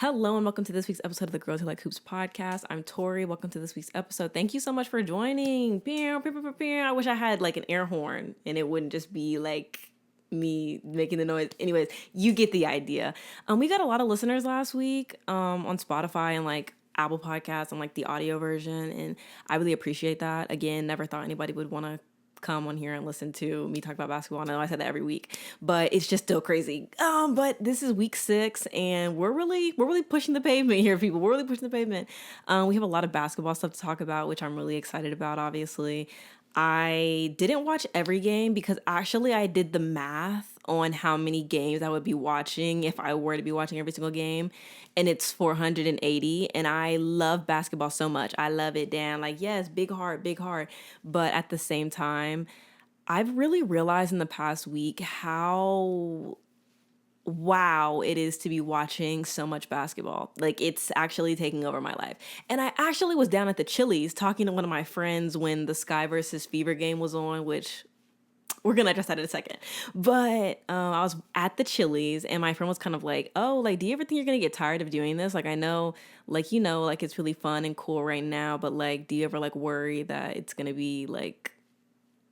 Hello and welcome to this week's episode of the Girls Who Like Hoops podcast. I'm Tori. Welcome to this week's episode. Thank you so much for joining. I wish I had like an air horn and it wouldn't just be like me making the noise. Anyways, you get the idea. We got a lot of listeners last week on Spotify and like Apple Podcasts and like the audio version, and I really appreciate that. Again, never thought anybody would want to come on here and listen to me talk about basketball. I know I said that every week, but it's just still crazy. But this is week 6 and we're really pushing the pavement here, people. We're really pushing the pavement. We have a lot of basketball stuff to talk about, which I'm really excited about, obviously. I didn't watch every game because actually I did the math on how many games I would be watching if I were to be watching every single game, and it's 480. And I love basketball so much. I love it, Dan. Like, yes, big heart. But at the same time, I've really realized in the past week how wow it is to be watching so much basketball. Like, it's actually taking over my life. And I actually was down at the Chili's talking to one of my friends when the Sky versus Fever game was on, which we're gonna address that in a second. But I was at the Chili's and my friend was kind of like, oh, like, do you ever think you're gonna get tired of doing this? Like, I know, like, like it's really fun and cool right now, but like, do you ever like worry that it's gonna be like,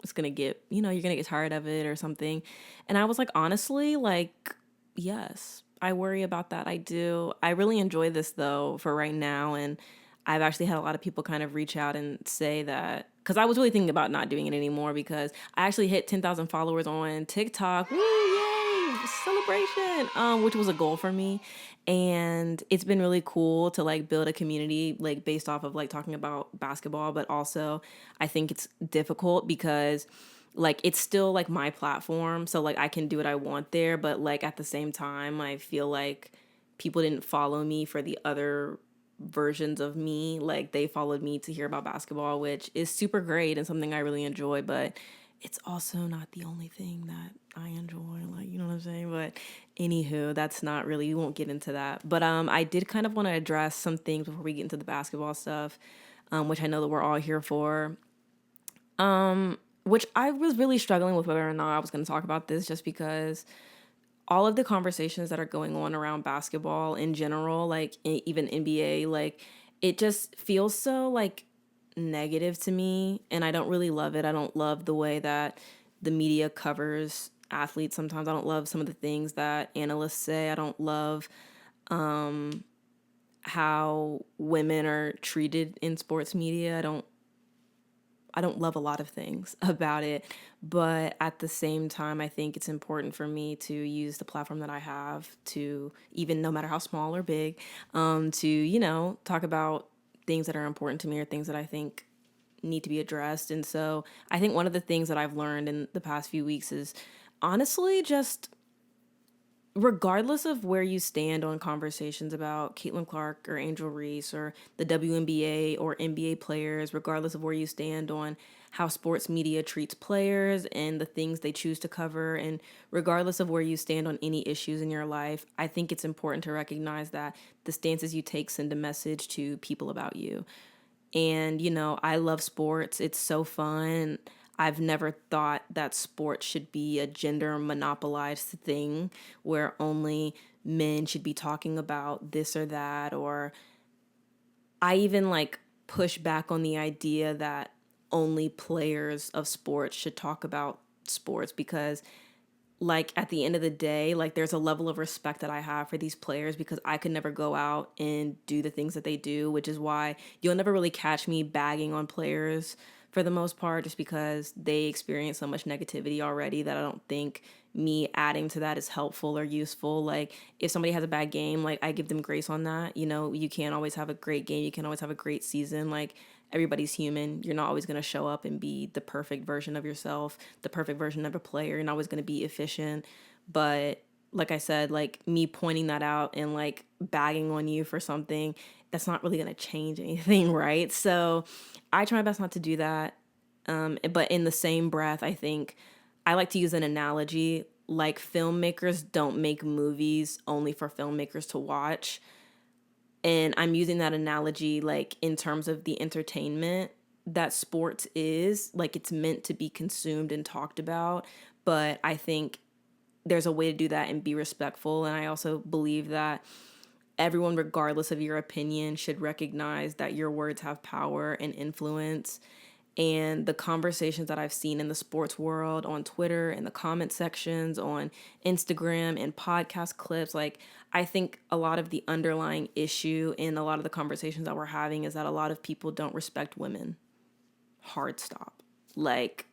it's gonna get, you're gonna get tired of it or something? And I was like, honestly, like, yes, I worry about that. I do. I really enjoy this though for right now. And I've actually had a lot of people kind of reach out and say that, because I was really thinking about not doing it anymore, because I actually hit 10,000 followers on TikTok. Woo, yay, celebration, which was a goal for me. And it's been really cool to like build a community like based off of like talking about basketball. But also I think it's difficult because like it's still like my platform, so like I can do what I want there, but like at the same time I feel like people didn't follow me for the other versions of me. Like, they followed me to hear about basketball, which is super great and something I really enjoy, but it's also not the only thing that I enjoy, like, you know what I'm saying? But anywho, that's not really, we won't get into that. But I did kind of want to address some things before we get into the basketball stuff, which I know that we're all here for. Which I was really struggling with whether or not I was going to talk about this, just because all of the conversations that are going on around basketball in general, like even NBA, like it just feels so like negative to me, and I don't really love it. I don't love the way that the media covers athletes sometimes. I don't love some of the things that analysts say. I don't love how women are treated in sports media. I don't love a lot of things about it, but at the same time, I think it's important for me to use the platform that I have to, even no matter how small or big, to, talk about things that are important to me or things that I think need to be addressed. And so I think one of the things that I've learned in the past few weeks is honestly just regardless of where you stand on conversations about Caitlin Clark or Angel Reese or the WNBA or NBA players, regardless of where you stand on how sports media treats players and the things they choose to cover, and regardless of where you stand on any issues in your life, I think it's important to recognize that the stances you take send a message to people about you. And, I love sports. It's so fun. I've never thought that sports should be a gender monopolized thing where only men should be talking about this or that. Or I even like push back on the idea that only players of sports should talk about sports, because like at the end of the day, like there's a level of respect that I have for these players, because I could never go out and do the things that they do, which is why you'll never really catch me bagging on players for the most part, just because they experience so much negativity already that I don't think me adding to that is helpful or useful. Like, if somebody has a bad game, like I give them grace on that. You can't always have a great game. You can't always have a great season. Like, everybody's human. You're not always going to show up and be the perfect version of yourself, the perfect version of a player. You're not always going to be efficient. But like I said, like me pointing that out and like bagging on you for something, that's not really going to change anything, right? So I try my best not to do that. But in the same breath, I think I like to use an analogy, like filmmakers don't make movies only for filmmakers to watch. And I'm using that analogy like in terms of the entertainment that sports is. Like, it's meant to be consumed and talked about, but I think there's a way to do that and be respectful. And I also believe that everyone, regardless of your opinion, should recognize that your words have power and influence. And the conversations that I've seen in the sports world, on Twitter, in the comment sections, on Instagram, and podcast clips, like, I think a lot of the underlying issue in a lot of the conversations that we're having is that a lot of people don't respect women. Hard stop. Like,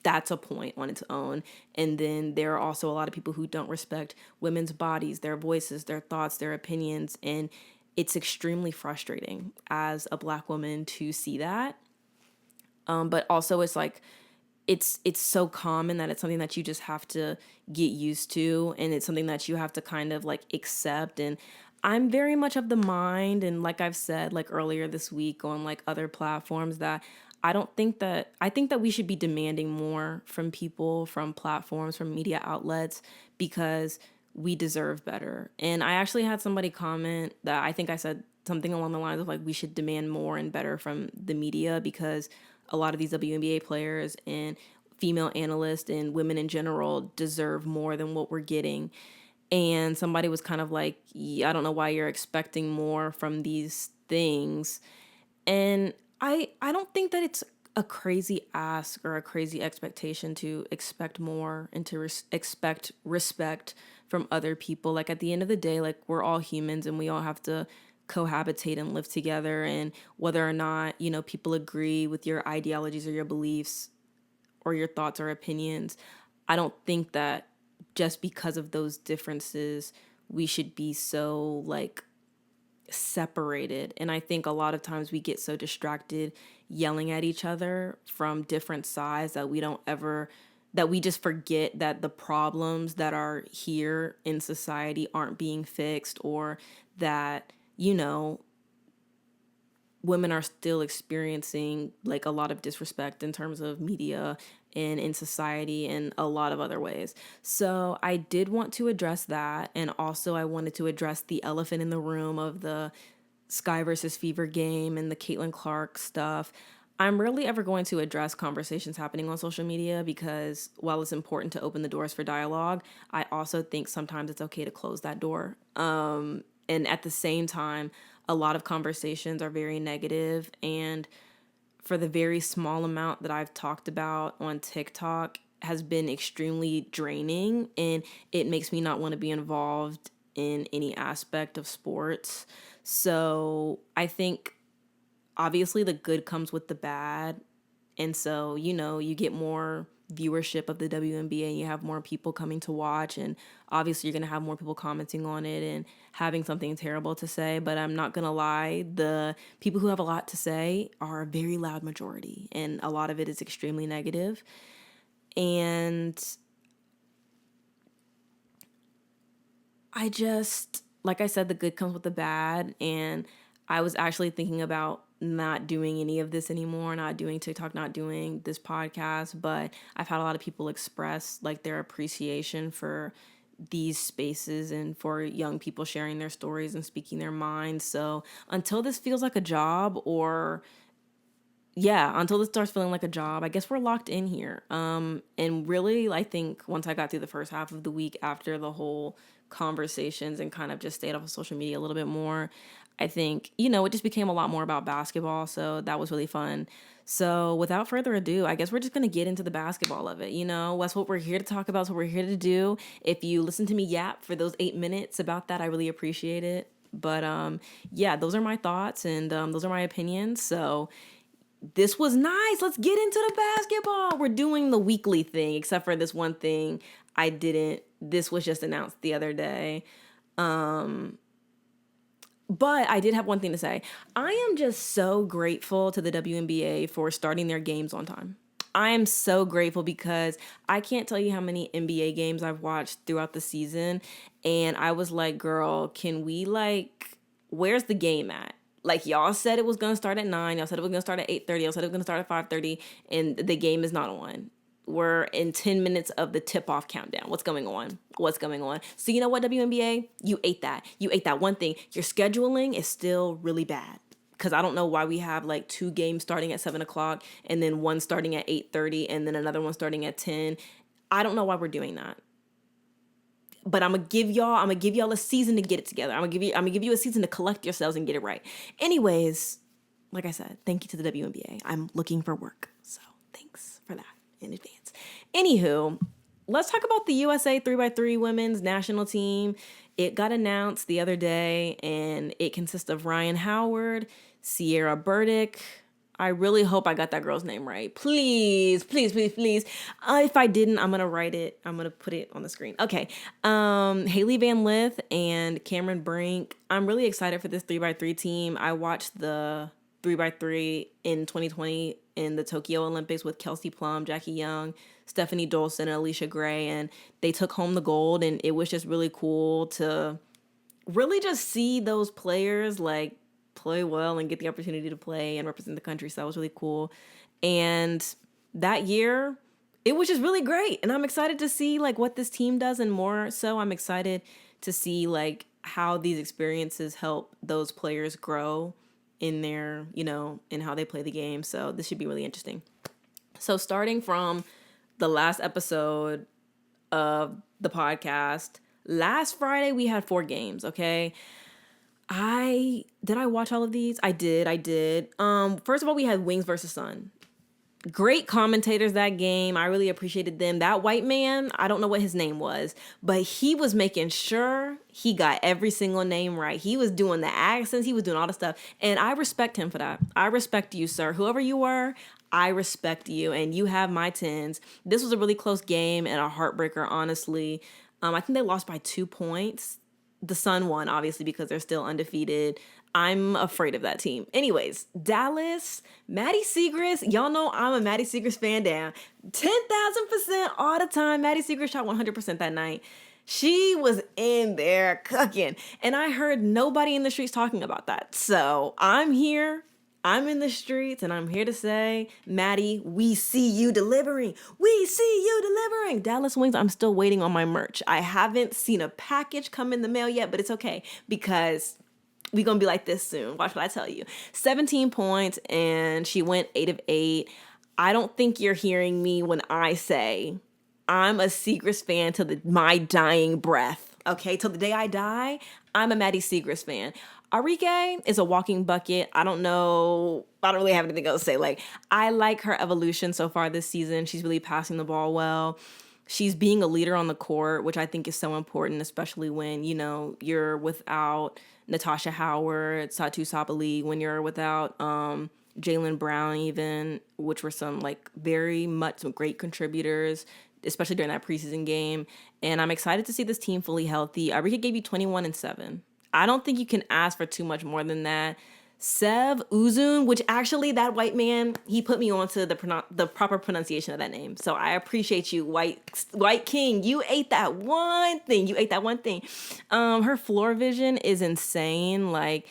that's a point on its own. And then there are also a lot of people who don't respect women's bodies, their voices, their thoughts, their opinions. And it's extremely frustrating as a Black woman to see that. But also it's like, it's so common that it's something that you just have to get used to. And it's something that you have to kind of like accept. And I'm very much of the mind. And like I've said, like earlier this week on like other platforms, that I think that we should be demanding more from people, from platforms, from media outlets, because we deserve better. And I actually had somebody comment that I think I said something along the lines of like, we should demand more and better from the media, because a lot of these WNBA players and female analysts and women in general deserve more than what we're getting. And somebody was kind of like, yeah, I don't know why you're expecting more from these things. And I don't think that it's a crazy ask or a crazy expectation to expect more and to expect respect from other people. Like, at the end of the day, like, we're all humans and we all have to cohabitate and live together. And whether or not, you know, people agree with your ideologies or your beliefs or your thoughts or opinions, I don't think that just because of those differences, we should be so like separated. And I think a lot of times we get so distracted yelling at each other from different sides that we just forget that the problems that are here in society aren't being fixed, or that, you know, women are still experiencing like a lot of disrespect in terms of media and in society and a lot of other ways. So I did want to address that. And also I wanted to address the elephant in the room of the Sky versus Fever game and the Caitlin Clark stuff. I'm rarely ever going to address conversations happening on social media, because while it's important to open the doors for dialogue, I also think sometimes it's okay to close that door. And at the same time, a lot of conversations are very negative. And for the very small amount that I've talked about on TikTok has been extremely draining. And it makes me not want to be involved in any aspect of sports. So I think obviously the good comes with the bad. And so, you know, you get more viewership of the WNBA and you have more people coming to watch, and obviously you're going to have more people commenting on it and having something terrible to say. But I'm not going to lie, the people who have a lot to say are a very loud majority, and a lot of it is extremely negative. And I just, like I said, the good comes with the bad. And I was actually thinking about not doing any of this anymore, not doing TikTok, not doing this podcast. But I've had a lot of people express like their appreciation for these spaces and for young people sharing their stories and speaking their minds. So until this feels like a job, or until this starts feeling like a job, I guess we're locked in here. And really, I think once I got through the first half of the week after the whole conversations and kind of just stayed off of social media a little bit more, I think, you know, it just became a lot more about basketball. So that was really fun. So without further ado, I guess we're just going to get into the basketball of it. You know, that's what we're here to talk about. That's what we're here to do. If you listen to me yap for those 8 minutes about that, I really appreciate it. But those are my thoughts, and those are my opinions. So this was nice. Let's get into the basketball. We're doing the weekly thing, except for this one thing I didn't. This was just announced the other day. But I did have one thing to say. I am just so grateful to the WNBA for starting their games on time. I am so grateful, because I can't tell you how many NBA games I've watched throughout the season. And I was like, girl, can we where's the game at? Like, y'all said it was going to start at 9. Y'all said it was going to start at 8:30. Y'all said it was going to start at 5:30. And the game is not on. We're in 10 minutes of the tip-off countdown. What's going on? So you know what, WNBA? You ate that. You ate that one thing. Your scheduling is still really bad. Because I don't know why we have 2 games starting at 7 o'clock and then one starting at 8:30 and then another one starting at 10. I don't know why we're doing that. but I'm gonna give y'all a season to get it together. I'm gonna give you a season to collect yourselves and get it right. Anyways, like I said, thank you to the WNBA. I'm looking for work, so thanks for that in advance. Anywho, let's talk about the USA 3x3 women's national team. It got announced the other day, and it consists of Ryan Howard, Sierra Burdick. I really hope I got that girl's name right. Please, please, please, please. If I didn't, I'm going to write it. I'm going to put it on the screen. Okay. Haley Van Lith and Cameron Brink. I'm really excited for this 3x3 team. I watched the 3x3 in 2020 in the Tokyo Olympics with Kelsey Plum, Jackie Young, Stephanie Dolson, and Alicia Gray. And they took home the gold. And it was just really cool to really just see those players like play well and get the opportunity to play and represent the country. So that was really cool. And that year, it was just really great. And I'm excited to see like what this team does, and more so I'm excited to see like how these experiences help those players grow in their, in how they play the game. So this should be really interesting. So starting from the last episode of the podcast, last Friday we had 4 games, okay? Did I watch all of these? I did. First of all, we had Wings versus Sun. Great commentators that game. I really appreciated them. That white man, I don't know what his name was, but he was making sure he got every single name right. He was doing the accents. He was doing all the stuff. And I respect him for that. I respect you, sir. Whoever you were, I respect you. And you have my 10s. This was a really close game and a heartbreaker, honestly. I think they lost by 2 points. The Sun won, obviously, because they're still undefeated. I'm afraid of that team. Anyways, Dallas, Maddy Siegrist. Y'all know I'm a Maddy Siegrist fan down. 10,000% all the time. Maddy Siegrist shot 100% that night. She was in there cooking. And I heard nobody in the streets talking about that. So I'm here. I'm in the streets, and I'm here to say, Maddy, we see you delivering. We see you delivering. Dallas Wings, I'm still waiting on my merch. I haven't seen a package come in the mail yet, but it's okay because we're going to be like this soon. Watch what I tell you. 17 points, and she went 8 of 8. I don't think you're hearing me when I say I'm a Siegrist fan till my dying breath. Okay, till the day I die, I'm a Maddy Siegrist fan. Arike is a walking bucket. I don't know. I don't really have anything else to say. Like, I like her evolution so far this season. She's really passing the ball well. She's being a leader on the court, which I think is so important, especially when, you're without Natasha Howard, Satu Sabali, when you're without Jaylen Brown even, which were some great contributors, especially during that preseason game. And I'm excited to see this team fully healthy. Arike gave you 21 and 7. I don't think you can ask for too much more than that. Sev Uzun, which actually that white man, he put me on to the proper pronunciation of that name. So I appreciate you, white king. You ate that one thing. Her floor vision is insane. Like,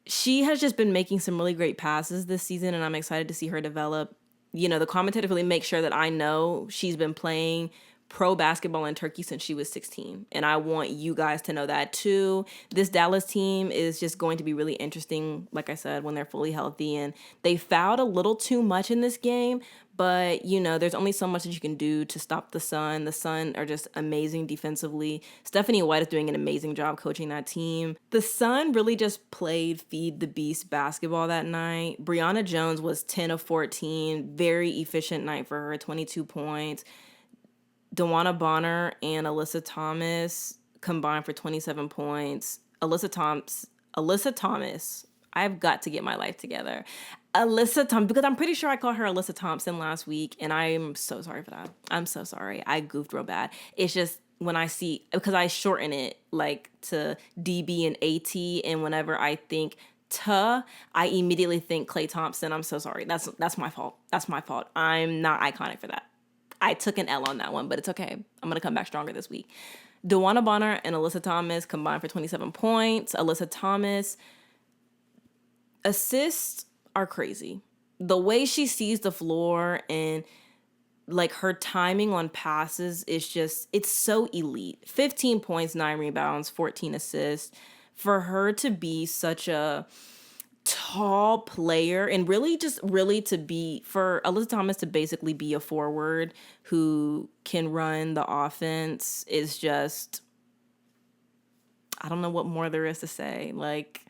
she has just been making some really great passes this season, and I'm excited to see her develop. The commentators really make sure that I know she's been playing pro basketball in Turkey since she was 16. And I want you guys to know that too. This Dallas team is just going to be really interesting, like I said, when they're fully healthy. And they fouled a little too much in this game, but there's only so much that you can do to stop the Sun. The Sun are just amazing defensively. Stephanie White is doing an amazing job coaching that team. The Sun really just played Feed the Beast basketball that night. Brianna Jones was 10 of 14. Very efficient night for her, 22 points. Dawana Bonner and Alyssa Thomas combined for 27 points. Alyssa Thomas. I've got to get my life together. Alyssa Thomas, because I'm pretty sure I called her Alyssa Thompson last week, and I'm so sorry for that. I'm so sorry. I goofed real bad. It's just when I see, because I shorten it like to DB and AT, and whenever I think I immediately think Klay Thompson. I'm so sorry. That's my fault. I'm not iconic for that. I took an L on that one, but it's okay. I'm going to come back stronger this week. Dawana Bonner and Alyssa Thomas combined for 27 points. Alyssa Thomas, assists are crazy. The way she sees the floor and like her timing on passes is just, it's so elite. 15 points, 9 rebounds, 14 assists. For her to be such a tall player and really to be, for Alyssa Thomas to basically be a forward who can run the offense is just I don't know what more there is to say. Like,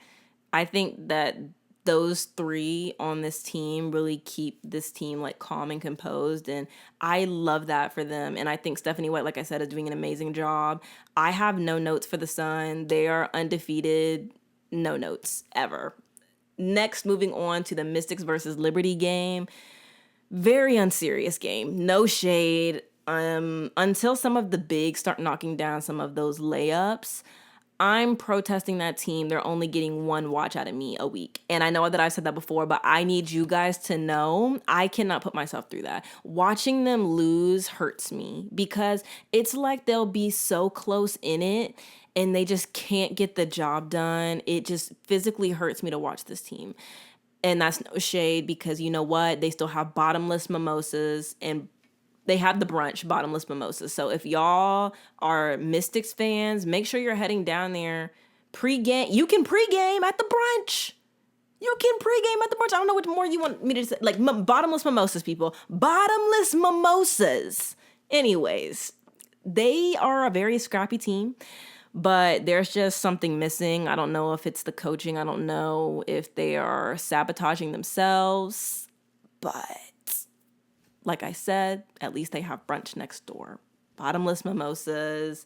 I think that those three on this team really keep this team like calm and composed, and I love that for them. And I think Stephanie White, like I said, is doing an amazing job. I have no notes for the Sun. They are undefeated. No notes ever. Next, moving on to the Mystics versus Liberty game. Very unserious game. No shade. Until some of the bigs start knocking down some of those layups, I'm protesting that team. They're only getting one watch out of me a week. And I know that I've said that before, but I need you guys to know I cannot put myself through that. Watching them lose hurts me because it's like they'll be so close in it and they just can't get the job done. It just physically hurts me to watch this team. And that's no shade because you know what? They still have bottomless mimosas and they have the brunch bottomless mimosas. So if y'all are Mystics fans, make sure you're heading down there pre-game. You can pre-game at the brunch. You can pre-game at the brunch. I don't know what more you want me to say. Like bottomless mimosas, people. Bottomless mimosas. Anyways, they are a very scrappy team, but there's just something missing. I don't know if it's the coaching. I don't know if they are sabotaging themselves, but like I said, at least they have brunch next door. Bottomless mimosas.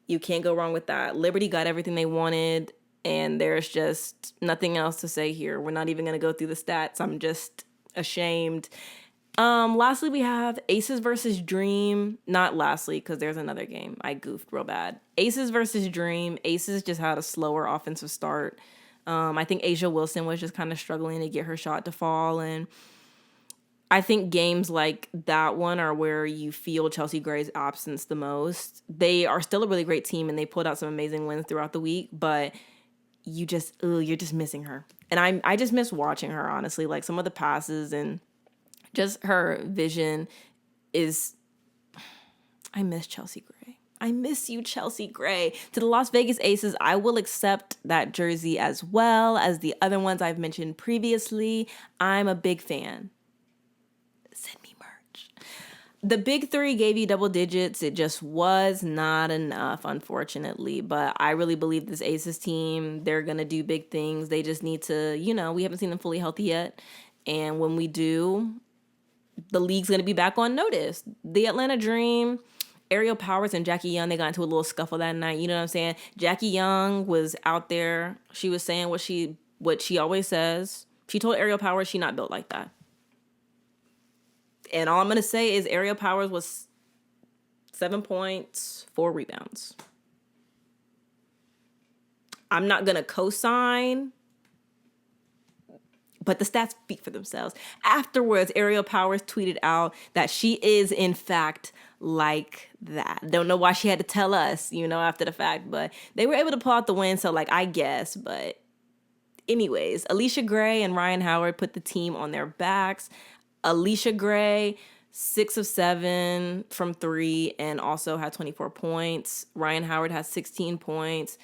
You can't go wrong with that. Liberty got everything they wanted, and there's just nothing else to say here. We're not even going to go through the stats. I'm just ashamed. Lastly, we have Aces versus Dream. Not lastly, because there's another game. I goofed real bad. Aces versus Dream. Aces just had a slower offensive start. I think A'ja Wilson was just kind of struggling to get her shot to fall, and I think games like that one are where you feel Chelsea Gray's absence the most. They are still a really great team, and they pulled out some amazing wins throughout the week, but you're just missing her. And I just miss watching her, honestly. Like, some of the passes and just her vision is... I miss Chelsea Gray. I miss you, Chelsea Gray. To the Las Vegas Aces, I will accept that jersey as well as the other ones I've mentioned previously. I'm a big fan. Send me merch. The big three gave you double digits. It just was not enough, unfortunately. But I really believe this Aces team, they're going to do big things. They just need to, we haven't seen them fully healthy yet. And when we do, the league's going to be back on notice. The Atlanta Dream, Aerial Powers and Jackie Young, they got into a little scuffle that night. You know what I'm saying? Jackie Young was out there. She was saying what she always says. She told Aerial Powers she not built like that. And all I'm going to say is Aerial Powers was 7 points, 4 rebounds. I'm not going to co-sign, but the stats speak for themselves. Afterwards, Aerial Powers tweeted out that she is, in fact, like that. Don't know why she had to tell us, after the fact, but they were able to pull out the win, so, I guess. But anyways, Allisha Gray and Rhyne Howard put the team on their backs. Allisha Gray, 6 of 7 from 3 and also had 24 points. Rhyne Howard has 16 points.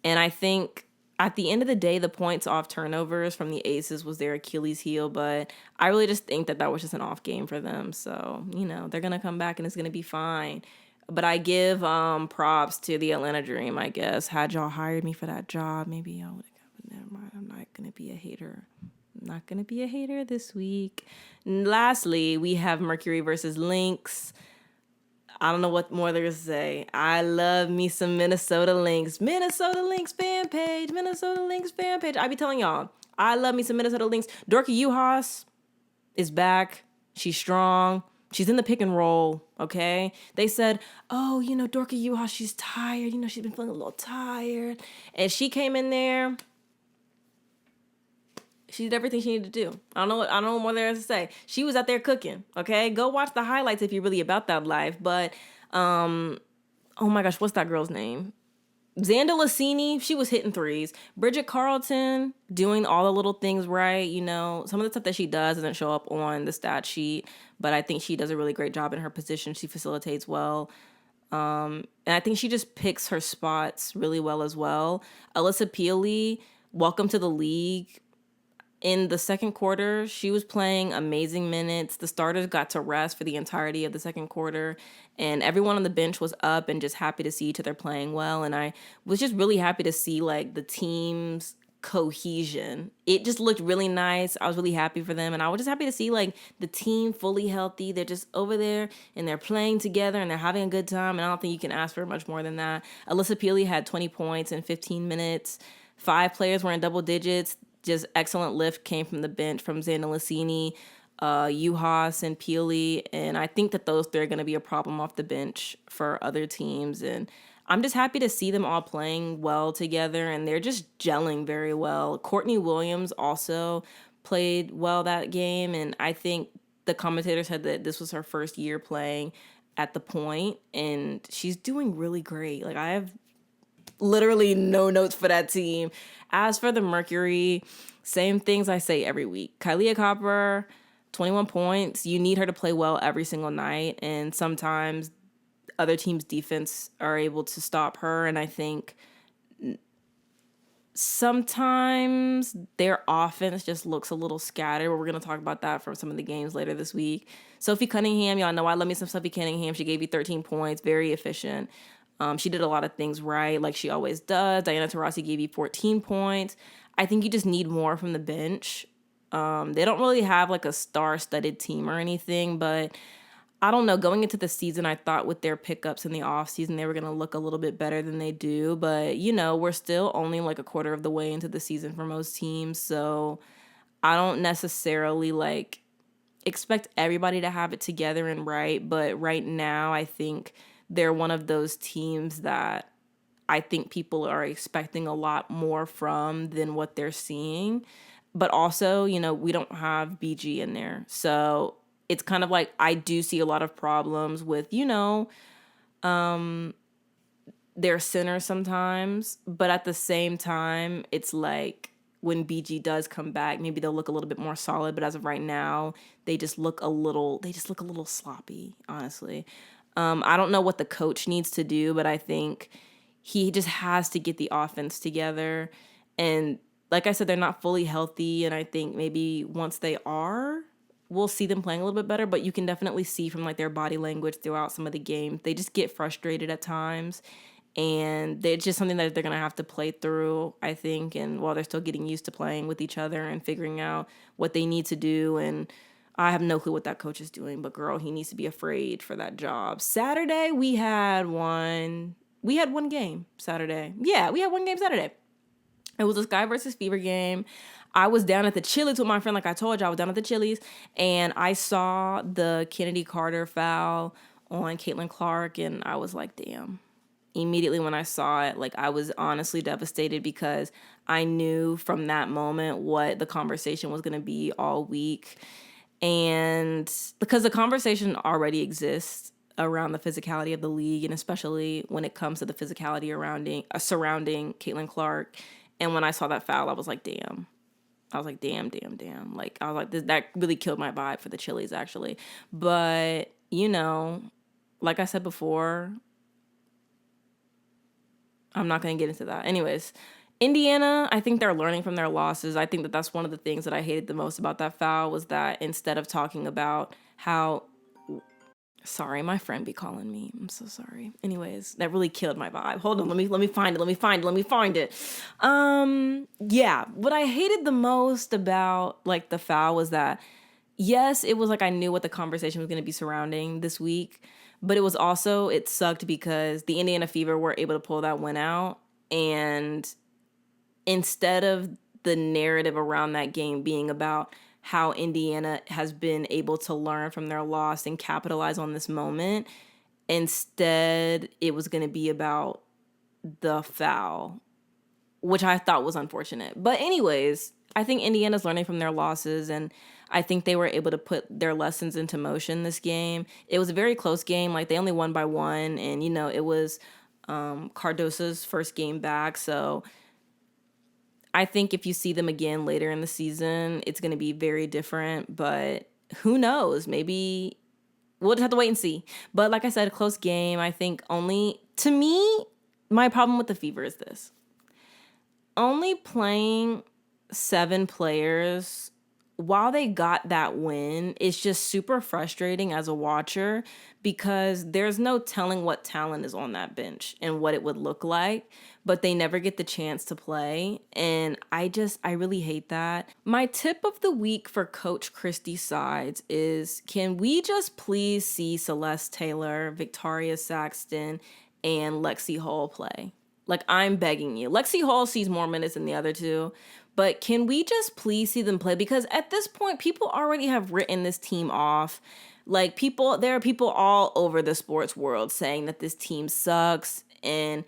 And I think at the end of the day, the points off turnovers from the Aces was their Achilles heel. But I really just think that was just an off game for them. So, they're going to come back and it's going to be fine. But I give props to the Atlanta Dream, I guess. Had y'all hired me for that job, maybe y'all would have got, but never mind. I'm not going to be a hater. Not going to be a hater this week. And lastly, we have Mercury versus Lynx. I don't know what more there is to say. I love me some Minnesota Lynx. Minnesota Lynx fan page. Minnesota Lynx fan page. I be telling y'all, I love me some Minnesota Lynx. Dorka Juhas is back. She's strong. She's in the pick and roll, okay? They said, Dorka Juhas, she's tired. She's been feeling a little tired. And she came in there. She did everything she needed to do. I don't know what more there is to say. She was out there cooking, okay? Go watch the highlights if you're really about that life. But, oh my gosh, what's that girl's name? Xanda Lassini, she was hitting threes. Bridget Carlton, doing all the little things right. Some of the stuff that she does doesn't show up on the stat sheet, but I think she does a really great job in her position. She facilitates well. And I think she just picks her spots really well as well. Alissa Pili, welcome to the league. In the second quarter, she was playing amazing minutes. The starters got to rest for the entirety of the second quarter, and everyone on the bench was up and just happy to see each other playing well. And I was just really happy to see like the team's cohesion. It just looked really nice. I was really happy for them, and I was just happy to see like the team fully healthy. They're just over there and they're playing together and they're having a good time, and I don't think you can ask for much more than that. Alissa Pili had 20 points in 15 minutes. 5 players were in double digits. Just excellent lift came from the bench from Xana Lacini, Juhas, and Pili. And I think that those 3 are going to be a problem off the bench for other teams. And I'm just happy to see them all playing well together. And they're just gelling very well. Courtney Williams also played well that game. And I think the commentator said that this was her first year playing at the point. And she's doing really great. Like, I have literally no notes for that team. As for the Mercury, same things I say every week. Kylie Copper, 21 points. You need her to play well every single night, and sometimes other teams' defense are able to stop her, and I think sometimes their offense just looks a little scattered, but we're going to talk about that from some of the games later this week. Sophie Cunningham, y'all know I love me some Sophie Cunningham. She gave you 13 points, very efficient. She did a lot of things right, like she always does. Diana Taurasi gave you 14 points. I think you just need more from the bench. They don't really have like a star-studded team or anything, but I don't know. Going into the season, I thought with their pickups in the offseason, they were going to look a little bit better than they do. But, you know, we're still only like a quarter of the way into the season for most teams. So I don't necessarily like expect everybody to have it together and right. But right now, I think they're one of those teams that I think people are expecting a lot more from than what they're seeing. But also, you know, we don't have BG in there. So it's kind of like I do see a lot of problems with, you know, their center sometimes. But at the same time, it's like when BG does come back, maybe they'll look a little bit more solid. But as of right now, they just look a little sloppy, honestly. I don't know what the coach needs to do, but I think he just has to get the offense together. And like I said, they're not fully healthy. And I think maybe once they are, we'll see them playing a little bit better. But you can definitely see from like their body language throughout some of the games, they just get frustrated at times. And it's just something that they're going to have to play through, I think. And while they're still getting used to playing with each other and figuring out what they need to do. And I have no clue what that coach is doing, but girl, he needs to be afraid for that job. Saturday, we had one game Saturday. Yeah, we had one game Saturday. It was a Sky versus Fever game. I was down at the Chili's with my friend, like I told you, I was down at the Chili's, and I saw the Kennedy Carter foul on Caitlin Clark, and I was like, damn. Immediately when I saw it, like I was honestly devastated because I knew from that moment what the conversation was going to be all week. And because the conversation already exists around the physicality of the league, and especially when it comes to the physicality surrounding Caitlin Clark. And when I saw that foul, I was like, damn. I was like, damn. Like, I was like, that really killed my vibe for the Chili's, actually. But, you know, like I said before, I'm not going to get into that. Anyways, Indiana, I think they're learning from their losses. I think that that's one of the things that I hated the most about that foul was that instead of talking about how... Sorry, my friend be calling me. I'm so sorry. Anyways, that really killed my vibe. Hold on, let me find it. Yeah, what I hated the most about like the foul was that, yes, it was like I knew what the conversation was going to be surrounding this week, but it was also, it sucked because the Indiana Fever were able to pull that win out, and instead of the narrative around that game being about how Indiana has been able to learn from their loss and capitalize on this moment, instead it was going to be about the foul, which I thought was unfortunate. But anyways, I think Indiana's learning from their losses, and I think they were able to put their lessons into motion this game. It was a very close game. Like, they only won by 1, and, you know, it was Cardoso's first game back, so I think if you see them again later in the season, it's going to be very different, but who knows? Maybe we'll just have to wait and see. But like I said, a close game. I think to me, my problem with the Fever is this. Only playing 7 players, while they got that win, it's just super frustrating as a watcher because there's no telling what talent is on that bench and what it would look like, but they never get the chance to play. And I really hate that. My tip of the week for Coach Christie sides is, can we just please see Celeste Taylor, Victoria Saxton, and Lexi Hall play? Like, I'm begging you. Lexi Hall sees more minutes than the other two, but can we just please see them play? Because at this point, people already have written this team off. Like, there are people all over the sports world saying that this team sucks. And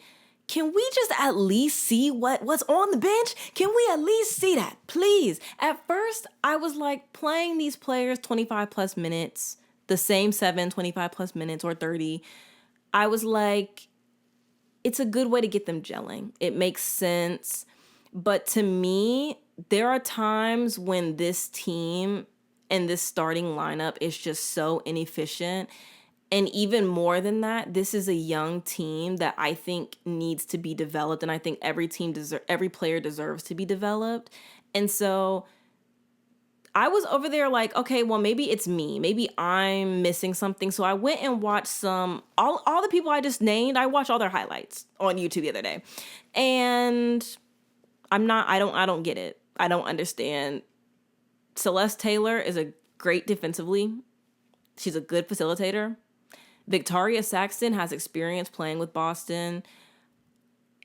can we just at least see what's on the bench? Can we at least see that, please? At first, I was like, playing these players 25 plus minutes, the same 25 plus minutes or 30. I was like, it's a good way to get them gelling. It makes sense. But to me, there are times when this team and this starting lineup is just so inefficient. And even more than that, this is a young team that I think needs to be developed. And I think every player deserves to be developed. And so I was over there like, okay, well, maybe it's me. Maybe I'm missing something. So I went and watched all the people I just named. I watched all their highlights on YouTube the other day. And I don't get it. I don't understand. Celeste Taylor is a great defensively. She's a good facilitator. Victoria Saxton has experience playing with Boston,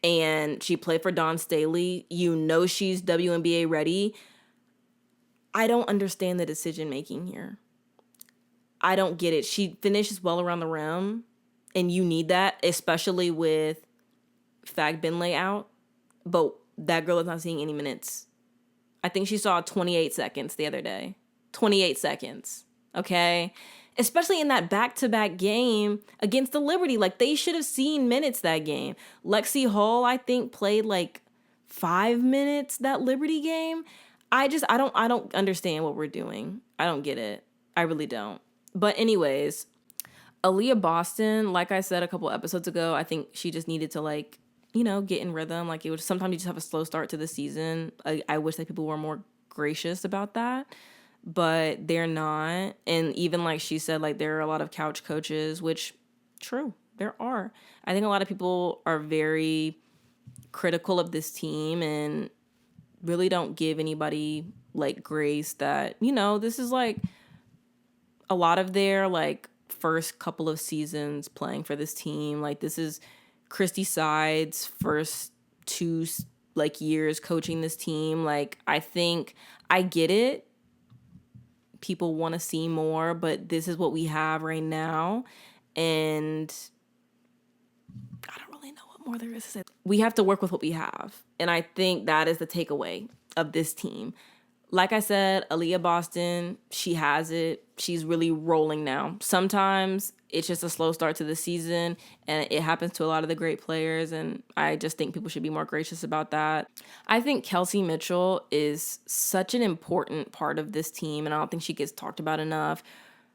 and she played for Dawn Staley. You know she's WNBA ready. I don't understand the decision making here. I don't get it. She finishes well around the rim, and you need that, especially with Fag Binley out. But that girl is not seeing any minutes. I think she saw 28 seconds the other day. 28 seconds. Okay? Especially in that back-to-back game against the Liberty. Like, they should have seen minutes that game. Lexi Hall, I think, played like 5 minutes that Liberty game. I don't understand what we're doing. I don't get it. I really don't. But anyways, Aliyah Boston, like I said a couple episodes ago, I think she just needed to get in rhythm. Like, it was sometimes you just have a slow start to the season. I wish that people were more gracious about that, but they're not. And even like she said, like, there are a lot of couch coaches, which true, there are. I think a lot of people are very critical of this team and really don't give anybody like grace that, this is like a lot of their like first couple of seasons playing for this team. Like, this is Christie side's first 2 like years coaching this team. Like, I think I get it. People want to see more, but this is what we have right now. And I don't really know what more there is to say. We have to work with what we have. And I think that is the takeaway of this team. Like I said, Aliyah Boston, she has it. She's really rolling now. Sometimes it's just a slow start to the season, and it happens to a lot of the great players, and I just think people should be more gracious about that. I think Kelsey Mitchell is such an important part of this team, and I don't think she gets talked about enough.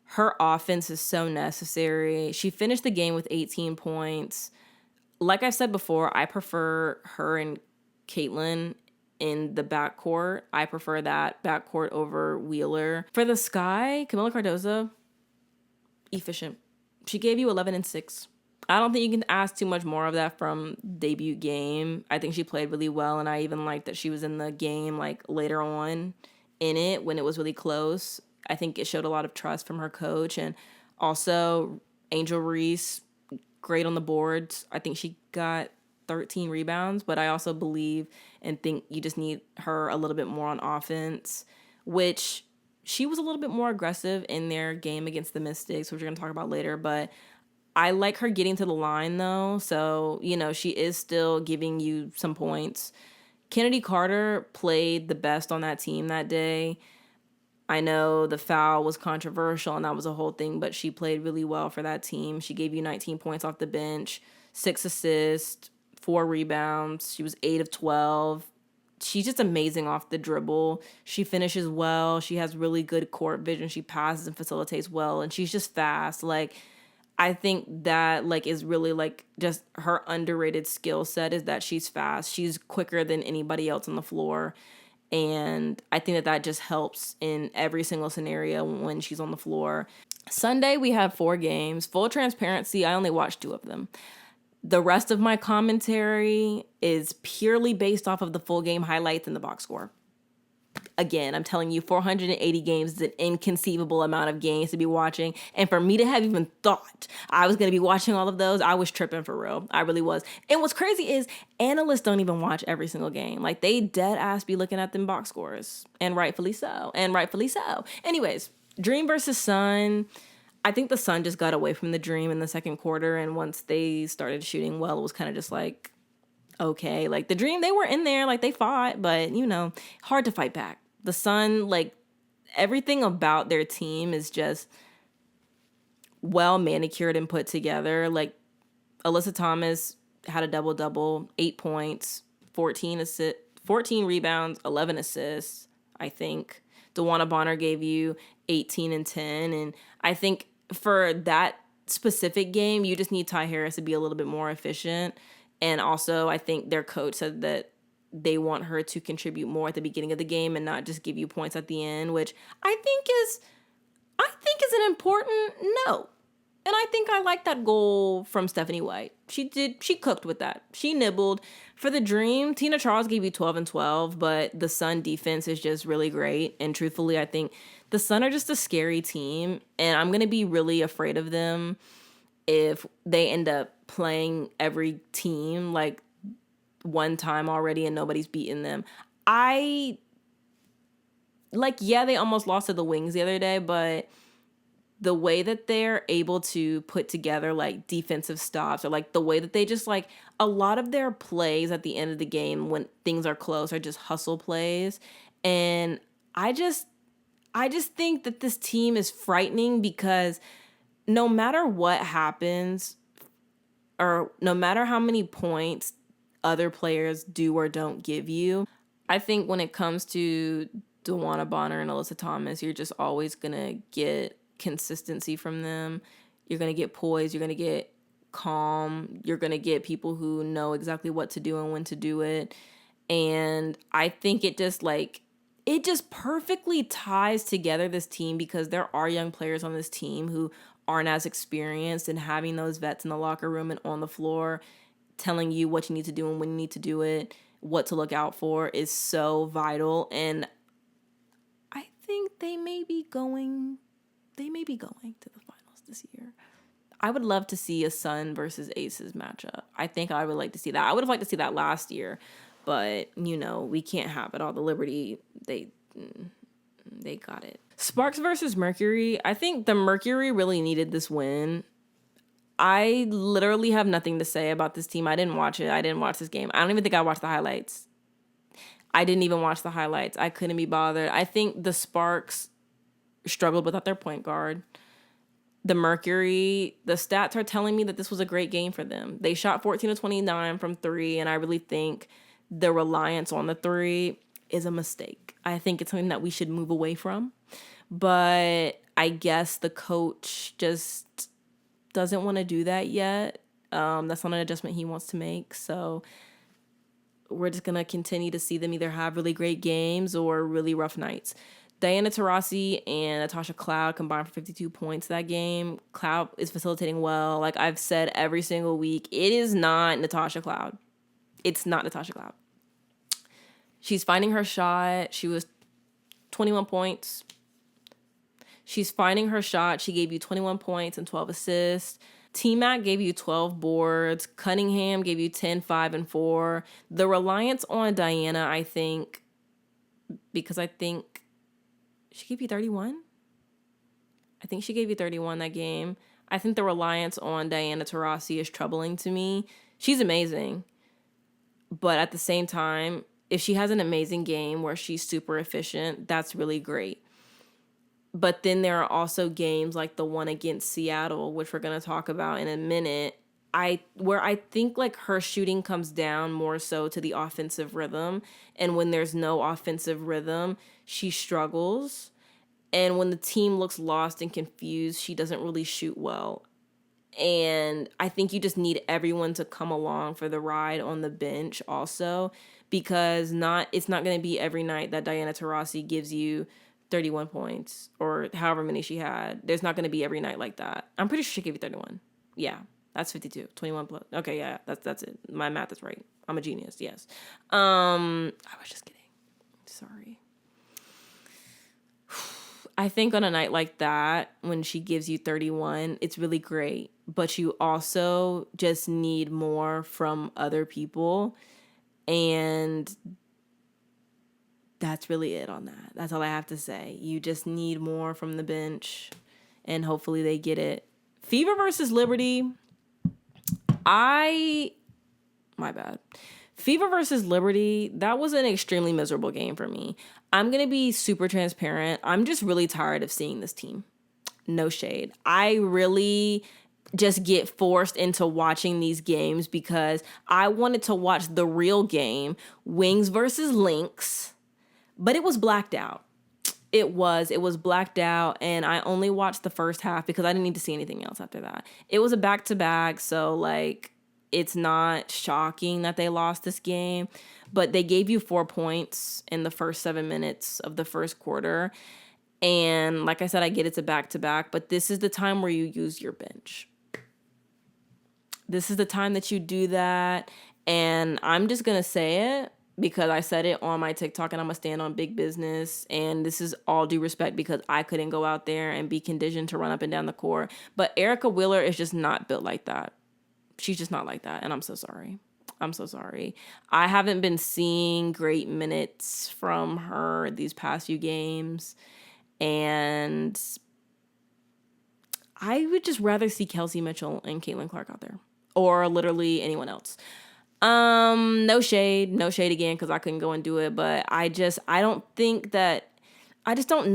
Her offense is so necessary. She finished the game with 18 points. Like I said before, I prefer her and Caitlin in the backcourt. I prefer that backcourt over Wheeler. For the Sky, Kamilla Cardoso, efficient. She gave you 11 and 6. I don't think you can ask too much more of that from debut game. I think she played really well, and I even liked that she was in the game like later on in it when it was really close. I think it showed a lot of trust from her coach. And also Angel Reese, great on the boards. I think she got 13 rebounds, but I also believe and think you just need her a little bit more on offense, which she was a little bit more aggressive in their game against the Mystics, which we're going to talk about later, but I like her getting to the line though. So, she is still giving you some points. Chennnedy Carter played the best on that team that day. I know the foul was controversial and that was a whole thing, but she played really well for that team. She gave you 19 points off the bench, 6 assists, 4 rebounds. She was 8 of 12. She's just amazing off the dribble. She finishes well. She has really good court vision. She passes and facilitates well, and she's just fast. Like, I think that is really just her underrated skill set is that she's fast. She's quicker than anybody else on the floor. And I think that just helps in every single scenario when she's on the floor. Sunday, we have 4 games. Full transparency, I only watched 2 of them. The rest of my commentary is purely based off of the full game highlights and the box score. Again, I'm telling you, 480 games is an inconceivable amount of games to be watching. And for me to have even thought I was going to be watching all of those, I was tripping for real. I really was. And what's crazy is analysts don't even watch every single game. Like, they dead ass be looking at them box scores. And rightfully so. Anyways, Dream versus Sun. I think the Sun just got away from the Dream in the second quarter. And once they started shooting well, it was kind of just like, okay. Like, the Dream, they were in there. Like, they fought. But, hard to fight back. The Sun, like, everything about their team is just well manicured and put together. Like, Alyssa Thomas had a double-double, 8 points, 14 rebounds, 11 assists, I think. DeWanna Bonner gave you 18 and 10. And I think for that specific game, you just need Ty Harris to be a little bit more efficient. And also, I think their coach said that they want her to contribute more at the beginning of the game and not just give you points at the end, which I think is an important no. And I think I like that goal from Stephanie White. She cooked with that. She nibbled. For the Dream, Tina Charles gave you 12 and 12, but the Sun defense is just really great. And truthfully, I think the Sun are just a scary team, and I'm going to be really afraid of them if they end up playing every team like one time already and nobody's beaten them. They almost lost to the Wings the other day, but the way that they're able to put together like defensive stops, or like the way that they just like a lot of their plays at the end of the game when things are close are just hustle plays. And I just think that this team is frightening because no matter what happens, or no matter how many points other players do or don't give you, I think when it comes to DeWanna Bonner and Alyssa Thomas, you're just always going to get consistency from them. You're going to get poise. You're going to get calm. You're going to get people who know exactly what to do and when to do it. And I think it just perfectly ties together this team because there are young players on this team who aren't as experienced, and having those vets in the locker room and on the floor telling you what you need to do and when you need to do it, what to look out for, is so vital. And I think they may be going to the finals this year. I would love to see a Sun versus Aces matchup. I think I would like to see that. I would have liked to see that last year, but we can't have it all. The Liberty, they got it. Sparks versus Mercury. I think the Mercury really needed this win. I literally have nothing to say about this team. I didn't watch it. I didn't watch this game. I don't even think I watched the highlights. I didn't even watch the highlights. I couldn't be bothered. I think the Sparks struggled without their point guard. The Mercury, the stats are telling me that this was a great game for them. They shot 14 of 29 from 3, and I really think the reliance on the 3 is a mistake. I think it's something that we should move away from. But I guess the coach just doesn't want to do that yet. That's not an adjustment he wants to make. So we're just going to continue to see them either have really great games or really rough nights. Diana Taurasi and Natasha Cloud combined for 52 points that game. Cloud is facilitating well. Like I've said every single week, it is not Natasha Cloud. It's not Natasha Cloud. She's finding her shot. She was 21 points. She's finding her shot. She gave you 21 points and 12 assists. T-Mac gave you 12 boards. Cunningham gave you 10, 5, and 4. The reliance on Diana, I think, because I think she gave you 31. I think she gave you 31 that game. I think the reliance on Diana Taurasi is troubling to me. She's amazing. But at the same time, if she has an amazing game where she's super efficient, that's really great. But then there are also games like the one against Seattle, which we're going to talk about in a minute, where I think like her shooting comes down more so to the offensive rhythm. And when there's no offensive rhythm, she struggles. And when the team looks lost and confused, she doesn't really shoot well. And I think you just need everyone to come along for the ride on the bench also, because it's not going to be every night that Diana Taurasi gives you 31 points or however many she had. There's not going to be every night like that. I'm pretty sure she gave you 31. Yeah, that's 52. 21 plus. Okay, yeah, that's it. My math is right. I'm a genius. Yes. I was just kidding. Sorry. I think on a night like that, when she gives you 31, it's really great. But you also just need more from other people. And that's really it on that. That's all I have to say. You just need more from the bench. And hopefully they get it. Fever versus Liberty. My bad. Fever versus Liberty, that was an extremely miserable game for me. I'm going to be super transparent. I'm just really tired of seeing this team. No shade. I really just get forced into watching these games because I wanted to watch the real game, Wings versus Lynx, but it was blacked out. It was blacked out, and I only watched the first half because I didn't need to see anything else after that. It was a back-to-back, so like, it's not shocking that they lost this game, but they gave you 4 points in the first 7 minutes of the first quarter. And like I said, I get it's a back-to-back, but this is the time where you use your bench. This is the time that you do that. And I'm just going to say it because I said it on my TikTok and I'm going to stand on big business. And this is all due respect because I couldn't go out there and be conditioned to run up and down the court. But Erica Wheeler is just not built like that. She's just not like that, and I'm so sorry. I haven't been seeing great minutes from her these past few games, and I would just rather see Kelsey Mitchell and Caitlin Clark out there, or literally anyone else. No shade again, because I couldn't go and do it, but I just don't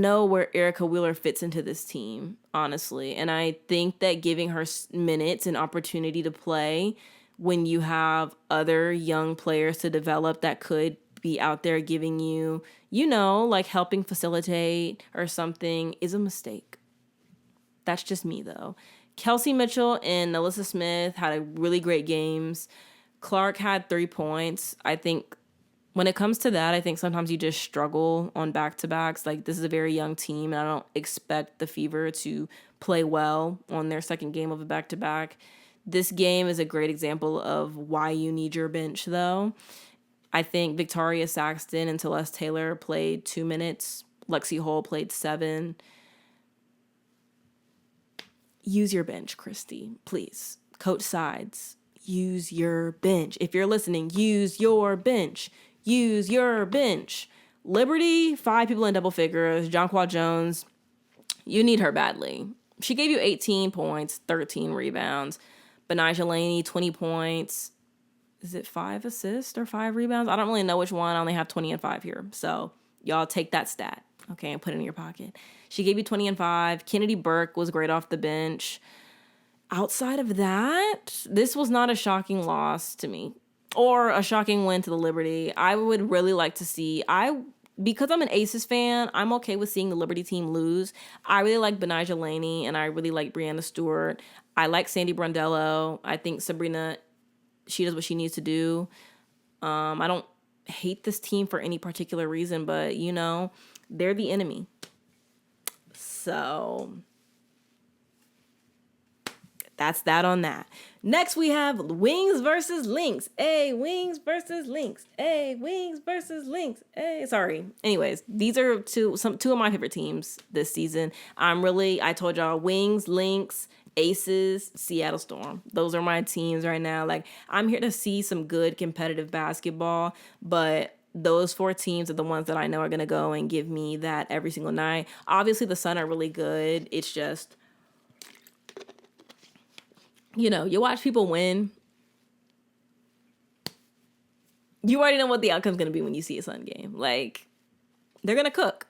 know where Erica Wheeler fits into this team, honestly. And I think that giving her minutes and opportunity to play when you have other young players to develop that could be out there giving you, like helping facilitate or something is a mistake. That's just me, though. Kelsey Mitchell and Alyssa Smith had really great games. Clark had 3 points. I think when it comes to that, I think sometimes you just struggle on back-to-backs. Like, this is a very young team, and I don't expect the Fever to play well on their second game of a back-to-back. This game is a great example of why you need your bench, though. I think Victoria Saxton and Celeste Taylor played 2 minutes. Lexi Hull played 7. Use your bench, Christie, please. Coach Sides, use your bench. If you're listening, use your bench. Use your bench. Liberty, 5 people in double figures. Jonquil Jones, you need her badly. She gave you 18 points, 13 rebounds. Benijah Laney, 20 points. Is it 5 assists or 5 rebounds? I don't really know which one. I only have 20 and 5 here. So y'all take that stat, okay, and put it in your pocket. She gave you 20 and 5. Chennnedy Burke was great off the bench. Outside of that, this was not a shocking loss to me. Or a shocking win to the Liberty. I would really like to see... Because I'm an Aces fan, I'm okay with seeing the Liberty team lose. I really like Benijah Laney, and I really like Brianna Stewart. I like Sandy Brondello. I think Sabrina, she does what she needs to do. I don't hate this team for any particular reason, but, they're the enemy. So... that's that on that. Next, we have Wings versus Lynx. Wings versus Lynx. Wings versus Lynx. Sorry. Anyways, these are two of my favorite teams this season. I told y'all, Wings, Lynx, Aces, Seattle Storm. Those are my teams right now. Like, I'm here to see some good competitive basketball, but those 4 teams are the ones that I know are going to go and give me that every single night. Obviously, the Sun are really good. It's just... you watch people win. You already know what the outcome's going to be when you see a Sun game. Like, they're going to cook.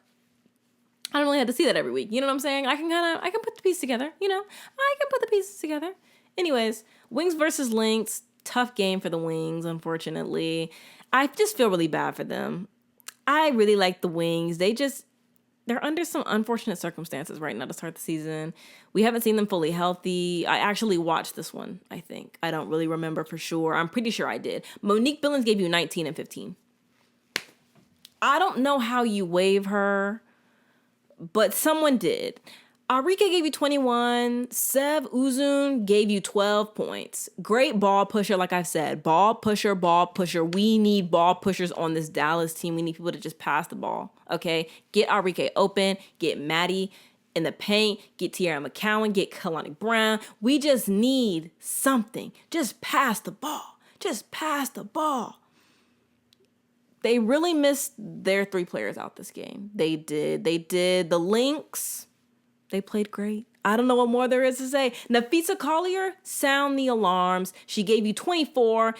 I don't really have to see that every week. You know what I'm saying? I can put the pieces together. I can put the pieces together. Anyways, Wings versus Lynx. Tough game for the Wings, unfortunately. I just feel really bad for them. I really like the Wings. They're under some unfortunate circumstances right now to start the season. We haven't seen them fully healthy. I actually watched this one, I think. I don't really remember for sure. I'm pretty sure I did. Monique Billings gave you 19 and 15. I don't know how you waive her, but someone did. Arike gave you 21. Sev Uzun gave you 12 points. Great ball pusher, like I've said. Ball pusher, ball pusher. We need ball pushers on this Dallas team. We need people to just pass the ball, okay? Get Arike open. Get Maddy in the paint. Get Tiara McCowan. Get Kalani Brown. We just need something. Just pass the ball. Just pass the ball. They really missed their 3 players out this game. They did. The Lynx, they played great. I don't know what more there is to say. Napheesa Collier, sound the alarms. She gave you 24,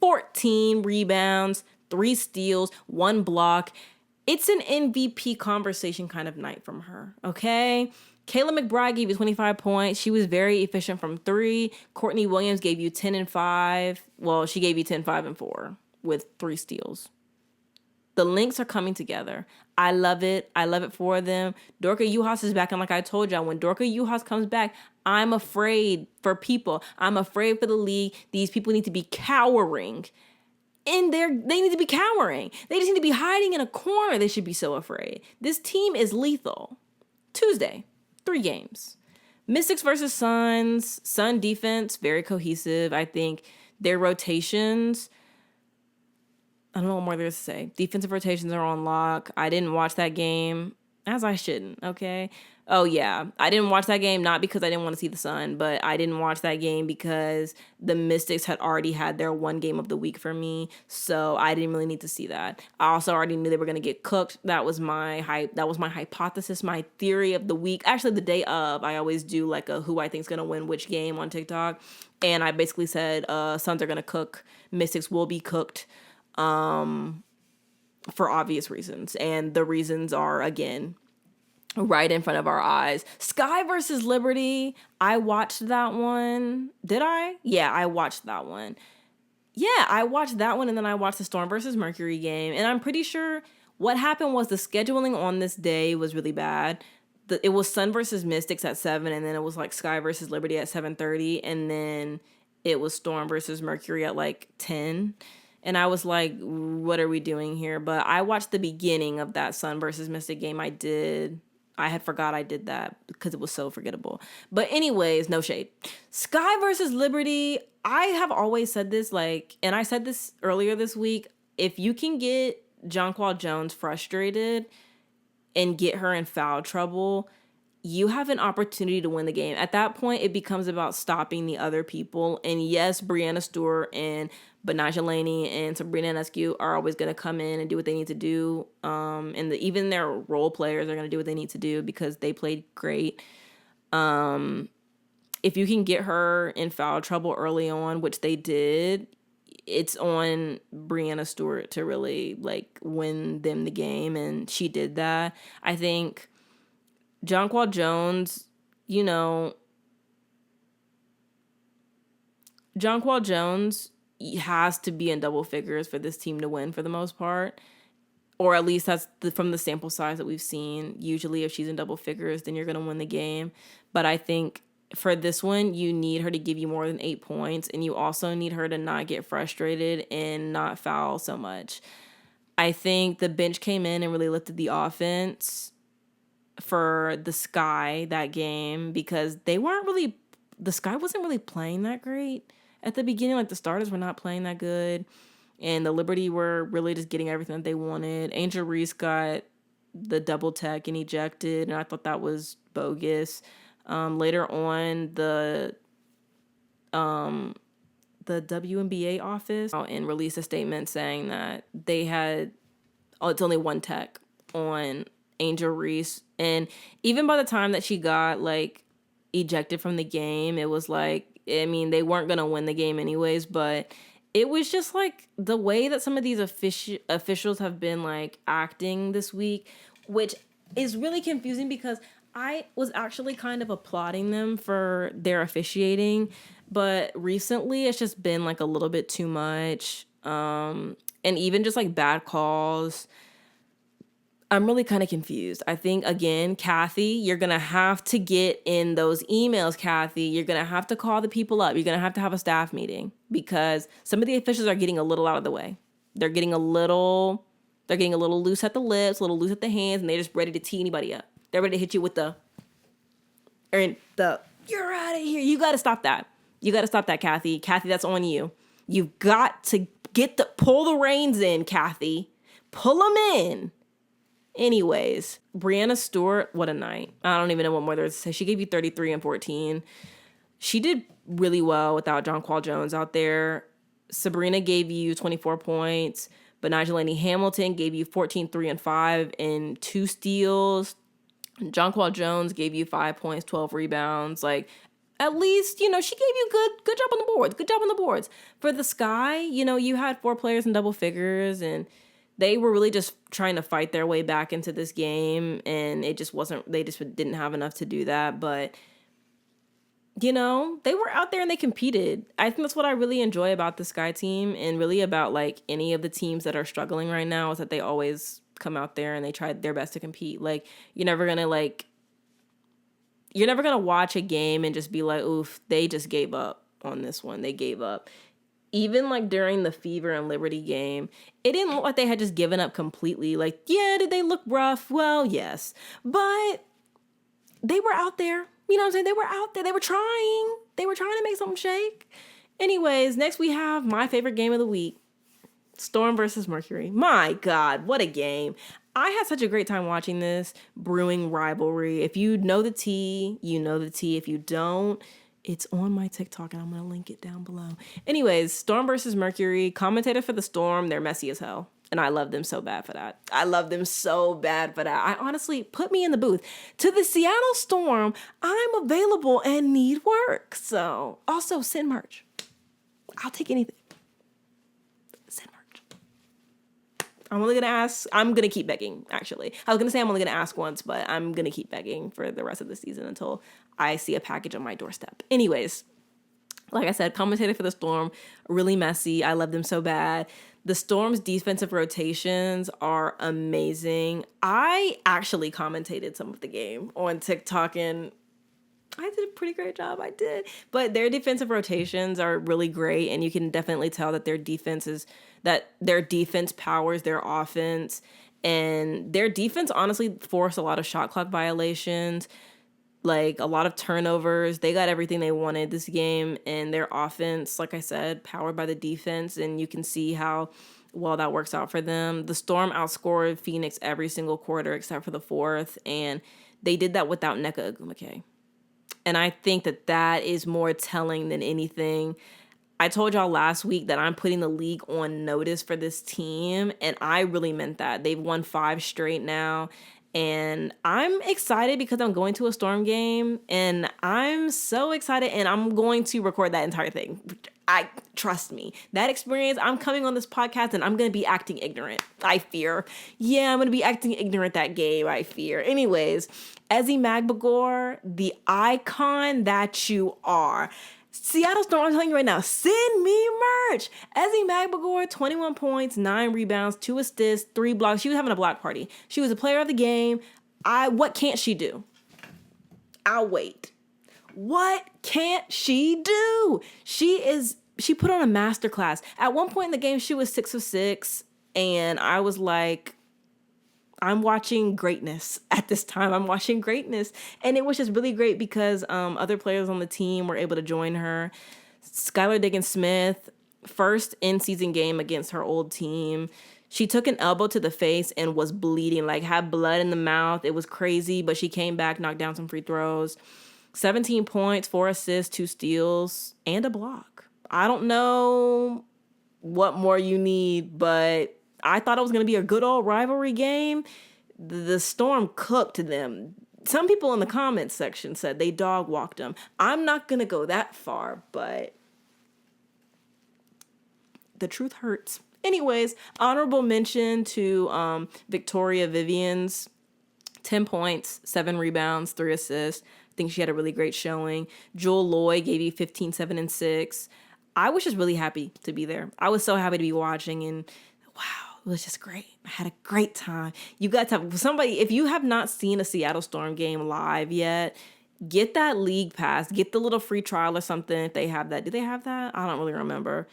14 rebounds, 3 steals, 1 block. It's an MVP conversation kind of night from her, okay? Kayla McBride gave you 25 points. She was very efficient from 3. Courtney Williams gave you 10 and 5. Well, she gave you 10, 5, and 4 with 3 steals. The Lynx are coming together. I love it. I love it for them. Dorka Juhas is back. And like I told y'all, when Dorka Juhas comes back, I'm afraid for people. I'm afraid for the league. These people need to be cowering. They need to be cowering. They just need to be hiding in a corner. They should be so afraid. This team is lethal. Tuesday, 3 games. Mystics versus Suns. Sun defense, very cohesive. I think their rotations, I don't know what more there is to say. Defensive rotations are on lock. I didn't watch that game, as I shouldn't, okay? Oh, yeah. I didn't watch that game not because I didn't want to see the Sun, but I didn't watch that game because the Mystics had already had their 1 game of the week for me, so I didn't really need to see that. I also already knew they were going to get cooked. That was my hypothesis, my theory of the week. Actually, the day of, I always do like a who I think is going to win which game on TikTok, and I basically said Suns are going to cook, Mystics will be cooked, for obvious reasons. And the reasons are, again, right in front of our eyes. Sky versus Liberty. I watched that one. Did I? Yeah, I watched that one. And then I watched the Storm versus Mercury game. And I'm pretty sure what happened was the scheduling on this day was really bad. It was Sun versus Mystics at 7, and then it was like Sky versus Liberty at 7:30, and then it was Storm versus Mercury at like 10. And I was like, what are we doing here? But I watched the beginning of that Sun versus Mystic game. I had forgot I did that because it was so forgettable. But anyways, no shade. Sky versus Liberty. I have always said this, and I said this earlier this week. If you can get Jonquel Jones frustrated and get her in foul trouble, you have an opportunity to win the game. At that point, it becomes about stopping the other people. And yes, Breanna Stewart and Betnijah Laney and Sabrina Ionescu are always going to come in and do what they need to do. And even their role players are going to do what they need to do because they played great. If you can get her in foul trouble early on, which they did, it's on Breanna Stewart to really win them the game. And she did that. I think Jonquel Jones, Jonquel Jones has to be in double figures for this team to win for the most part. Or at least that's from the sample size that we've seen. Usually if she's in double figures, then you're going to win the game. But I think for this one, you need her to give you more than 8 points. And you also need her to not get frustrated and not foul so much. I think the bench came in and really lifted the offense for the Sky that game because the Sky wasn't really playing that great at the beginning. The starters were not playing that good, and the Liberty were really just getting everything that they wanted. Angel Reese got the double tech and ejected, and I thought that was bogus. Later on, the WNBA office and released a statement saying that they had it's only 1 tech on Angel Reese, and even by the time that she got ejected from the game, it was they weren't gonna win the game anyways, but it was just the way that some of these officials have been acting this week, which is really confusing because I was actually kind of applauding them for their officiating, but recently it's just been a little bit too much, and even just bad calls. I'm really kind of confused. I think, again, Cathy, you're going to have to get in those emails, Cathy. You're going to have to call the people up. You're going to have a staff meeting because some of the officials are getting a little out of the way. They're getting a little They're getting a little loose at the lips, a little loose at the hands, and they're just ready to tee anybody up. They're ready to hit you with you're out of here. You got to stop that. You got to stop that, Cathy. Cathy, that's on you. You've got to pull the reins in, Cathy. Pull them in. Anyways, Breanna Stewart, what a night. I don't even know what more there is to say. She gave you 33 and 14. She did really well without Jonquel Jones out there. Sabrina gave you 24 points, but Nigelani Hamilton gave you 14, 3, and 5 and 2 steals. Jonquel Jones gave you 5 points, 12 rebounds. Like, at least, she gave you good job on the boards. Good job on the boards. For the Sky, you had 4 players in double figures, and they were really just trying to fight their way back into this game, and they just didn't have enough to do that. But, they were out there and they competed. I think that's what I really enjoy about the Sky team, and really about, like, any of the teams that are struggling right now, is that they always come out there and they try their best to compete. Like, you're never going to watch a game and just be like, oof, they just gave up on this one. They gave up. Even, like, during the Fever and Liberty game, it didn't look like they had just given up completely. Like, yeah, did they look rough? Well, yes. But they were out there. You know what I'm saying? They were out there. They were trying. They were trying to make something shake. Anyways, next we have my favorite game of the week. Storm versus Mercury. My God, what a game. I had such a great time watching this brewing rivalry. If you know the tea, you know the tea. If you don't, it's on my TikTok, and I'm going to link it down below. Anyways, Storm versus Mercury. Commentator for the Storm. They're messy as hell. And I love them so bad for that. I honestly, put me in the booth. To the Seattle Storm, I'm available and need work. So, also, send merch. I'll take anything. Send merch. I'm going to keep begging, actually. I was going to say I'm only going to ask once, but I'm going to keep begging for the rest of the season until I see a package on my doorstep. Anyways, like I said, commentator for the Storm, really messy. I love them so bad. The Storm's defensive rotations are amazing. I actually commentated some of the game on TikTok, and I did a pretty great job. I did. But their defensive rotations are really great, and you can definitely tell that their defense powers their offense. And their defense honestly forced a lot of shot clock violations, like a lot of turnovers. They got everything they wanted this game, and their offense, like I said, powered by the defense, and you can see how well that works out for them. The Storm outscored Phoenix every single quarter except for the fourth, and they did that without Nneka Ogwumike. And I think that is more telling than anything. I told y'all last week that I'm putting the league on notice for this team, and I really meant that. They've won 5 straight now, and I'm excited because I'm going to a Storm game, and I'm so excited, and I'm going to record that entire thing. Trust me, that experience, I'm coming on this podcast, and I'm going to be acting ignorant, I fear. Yeah, I'm going to be acting ignorant that game, I fear. Anyways, Ezi Magbegor, the icon that you are. Seattle Storm, I'm telling you right now, send me merch. Ezi Magbegor, 21 points, 9 rebounds, 2 assists, 3 blocks. She was having a block party. She was a player of the game. What can't she do? I'll wait. What can't she do? She put on a masterclass. At one point in the game, she was 6 of 6, and I was like, I'm watching greatness at this time. I'm watching greatness. And it was just really great because other players on the team were able to join her. Skylar-Diggins Smith, first in-season game against her old team. She took an elbow to the face and was bleeding, like had blood in the mouth. It was crazy, but she came back, knocked down some free throws. 17 points, 4 assists, 2 steals, and a block. I don't know what more you need, but I thought it was going to be a good old rivalry game. The Storm cooked them. Some people in the comments section said they dog walked them. I'm not going to go that far, but the truth hurts. Anyways, honorable mention to Victoria Vivian's 10 points, 7 rebounds, 3 assists. I think she had a really great showing. Jewel Loy gave you 15, 7, and 6. I was just really happy to be there. I was so happy to be watching, and wow, it was just great. I had a great time. You guys have somebody, if you have not seen a Seattle Storm game live yet, get that league pass, get the little free trial or something if they have that. Do they have that? I don't really remember.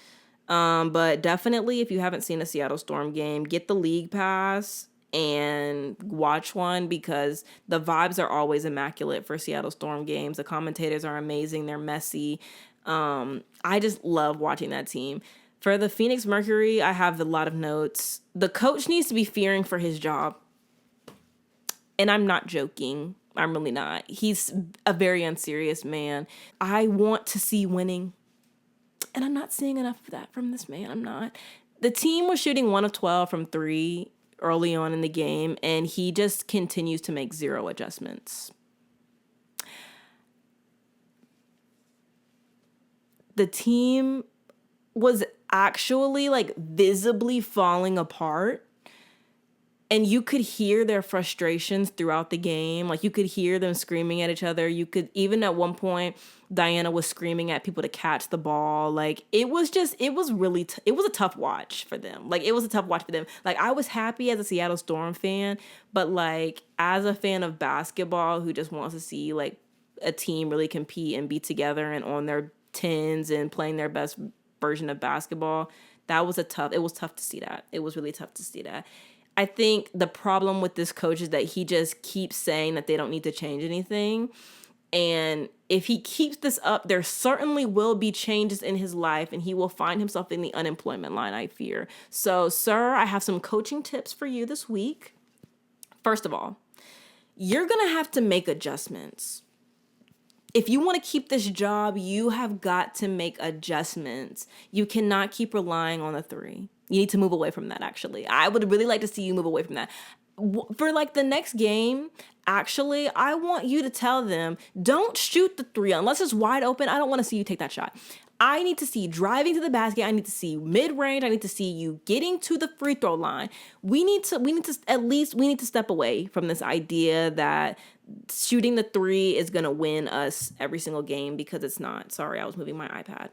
But definitely, if you haven't seen a Seattle Storm game, get the league pass and watch one, because the vibes are always immaculate for Seattle Storm games. The commentators are amazing. They're messy. I just love watching that team. For the Phoenix Mercury, I have a lot of notes. The coach needs to be fearing for his job. And I'm not joking. I'm really not. He's a very unserious man. I want to see winning. And I'm not seeing enough of that from this man. I'm not. The team was shooting 1 of 12 from 3 early on in the game, and he just continues to make zero adjustments. The team was actually like visibly falling apart, and you could hear their frustrations throughout the game. Like, you could hear them screaming at each other. You could, even at one point, Diana was screaming at people to catch the ball. Like, it was really, it was a tough watch for them. Like, it was a tough watch for them. Like, I was happy as a Seattle Storm fan, but like, as a fan of basketball who just wants to see like a team really compete and be together and on their tens and playing their best version of basketball, it was tough to see that. It was really tough to see that. I think the problem with this coach is that he just keeps saying that they don't need to change anything. And if he keeps this up, there certainly will be changes in his life, and he will find himself in the unemployment line, I fear. So, sir, I have some coaching tips for you this week. First of all, you're going to have to make adjustments. If you want to keep this job, you have got to make adjustments. You cannot keep relying on the 3. You need to move away from that, actually. I would really like to see you move away from that. For like the next game, actually, I want you to tell them, don't shoot the 3 unless it's wide open. I don't want to see you take that shot. I need to see you driving to the basket. I need to see you mid-range. I need to see you getting to the free throw line. We need to step away from this idea that shooting the 3 is going to win us every single game, because it's not. Sorry, I was moving my iPad.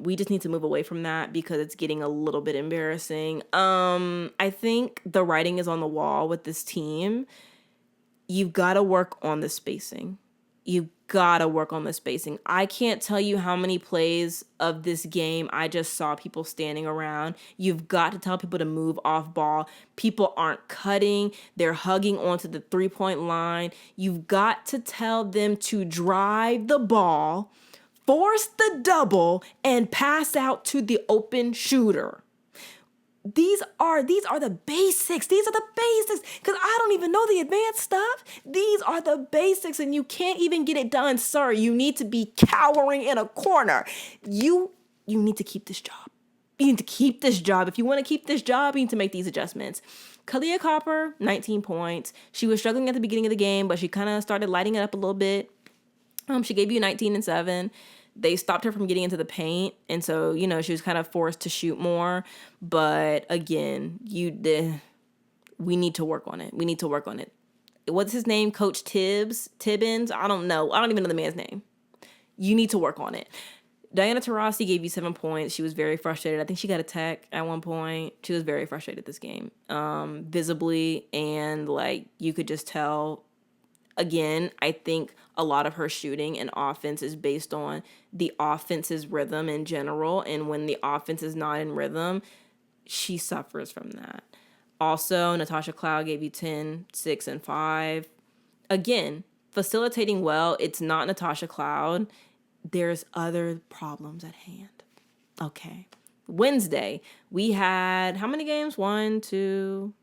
We just need to move away from that because it's getting a little bit embarrassing. I think the writing is on the wall with this team. You've got to work on the spacing. I can't tell you how many plays of this game I just saw people standing around. You've got to tell people to move off ball. People aren't cutting. They're hugging onto the 3-point line. You've got to tell them to drive the ball, force the double, and pass out to the open shooter. These are the basics. These are the basics, because I don't even know the advanced stuff. These are the basics, and you can't even get it done, sir. You need to be cowering in a corner. You need to keep this job. You need to keep this job. If you want to keep this job, you need to make these adjustments. Collier Copper, 19 points. She was struggling at the beginning of the game, but she kind of started lighting it up a little bit. She gave you 19 and 7. They stopped her from getting into the paint, and so, she was kind of forced to shoot more. But again, we need to work on it. What's his name? Coach Tibbins? I don't know. I don't even know the man's name. You need to work on it. Diana Taurasi gave you 7 points. She was very frustrated. I think she got a tech at one point. She was very frustrated this game, visibly, and like you could just tell. Again, I think a lot of her shooting and offense is based on the offense's rhythm in general. And when the offense is not in rhythm, she suffers from that. Also, Natasha Cloud gave you 10, 6, and 5. Again, facilitating well, it's not Natasha Cloud. There's other problems at hand. Okay. Wednesday, we had how many games? 1, 2.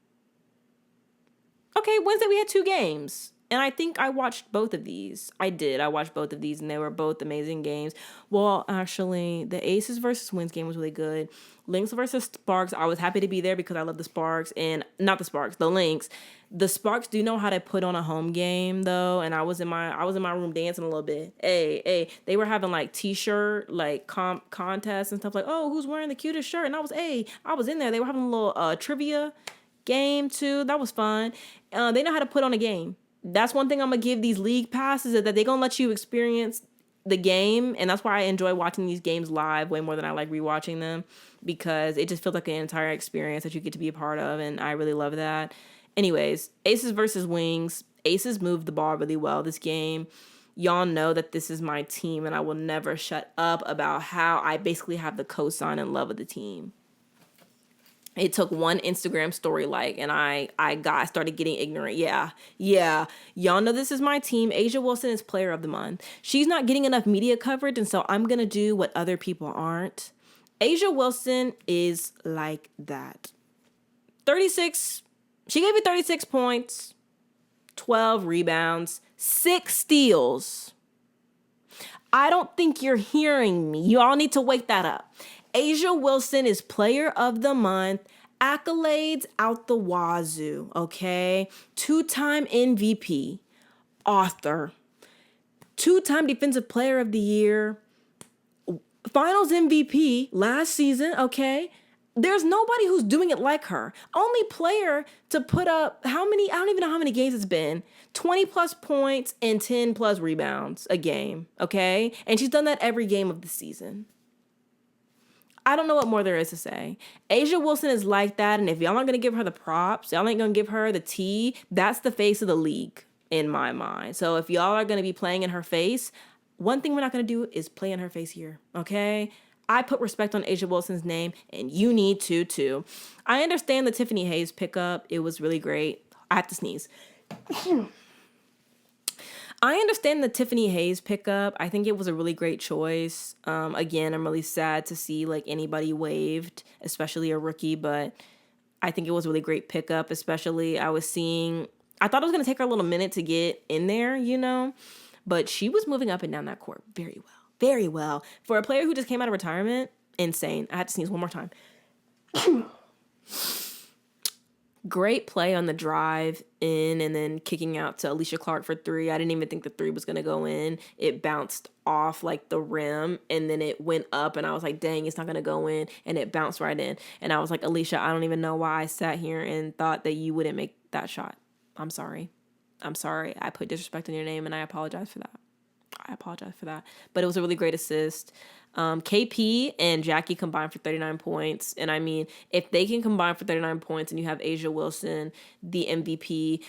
Okay, Wednesday we had 2 games. And I think I watched both of these. I watched both of these, and they were both amazing games. Well, actually, the Aces versus Wins game was really good. Lynx versus Sparks, I was happy to be there because I love the Sparks. And not the Sparks, the Lynx. The Sparks do know how to put on a home game, though. And I was in my room dancing a little bit. Hey, they were having like t-shirt like contests and stuff like, oh, who's wearing the cutest shirt? And I was in there. They were having a little trivia game too. That was fun. They know how to put on a game. That's one thing I'm going to give these league passes, is that they're going to let you experience the game. And that's why I enjoy watching these games live way more than I like rewatching them, because it just feels like an entire experience that you get to be a part of. And I really love that. Anyways, Aces versus Wings. Aces moved the ball really well this game. y'all know that this is my team and I will never shut up about how I basically have the cosign and love of the team. It took one Instagram story like, and I started getting ignorant. Yeah. Y'all know this is my team. A'ja Wilson is player of the month. She's not getting enough media coverage, and so I'm going to do what other people aren't. A'ja Wilson is like that. 36, she gave you 36 points, 12 rebounds, 6 steals. I don't think you're hearing me. You all need to wake that up. A'ja Wilson is player of the month, accolades out the wazoo, okay? 2-time MVP, author, 2-time defensive player of the year, finals MVP last season, okay? There's nobody who's doing it like her. Only player to put up how many, I don't even know how many games it's been, 20 plus points and 10 plus rebounds a game, okay? And she's done that every game of the season. I don't know what more there is to say. A'ja Wilson is like that, and if y'all aren't going to give her the props, y'all ain't going to give her the tea, that's the face of the league in my mind. So if y'all are going to be playing in her face, one thing we're not going to do is play in her face here, okay? I put respect on A'ja Wilson's name, and you need to, too. I understand the Tiffany Hayes pickup. It was really great. I have to sneeze. I understand the Tiffany Hayes pickup. I think it was a really great choice. Again, I'm really sad to see like anybody waived, especially a rookie, but I think it was a really great pickup, especially I thought it was going to take her a little minute to get in there, you know, but she was moving up and down that court very well. Very well. For a player who just came out of retirement, insane. I had to sneeze one more time. Great play on the drive in and then kicking out to Alysha Clark for 3. I didn't even think the 3 was going to go in. It bounced off like the rim and then it went up and I was like, dang, it's not going to go in. And it bounced right in. And I was like, Alysha, I don't even know why I sat here and thought that you wouldn't make that shot. I'm sorry. I put disrespect in your name and I apologize for that. But it was a really great assist. KP and Jackie combined for 39 points. And I mean, if they can combine for 39 points and you have A'ja Wilson, the MVP,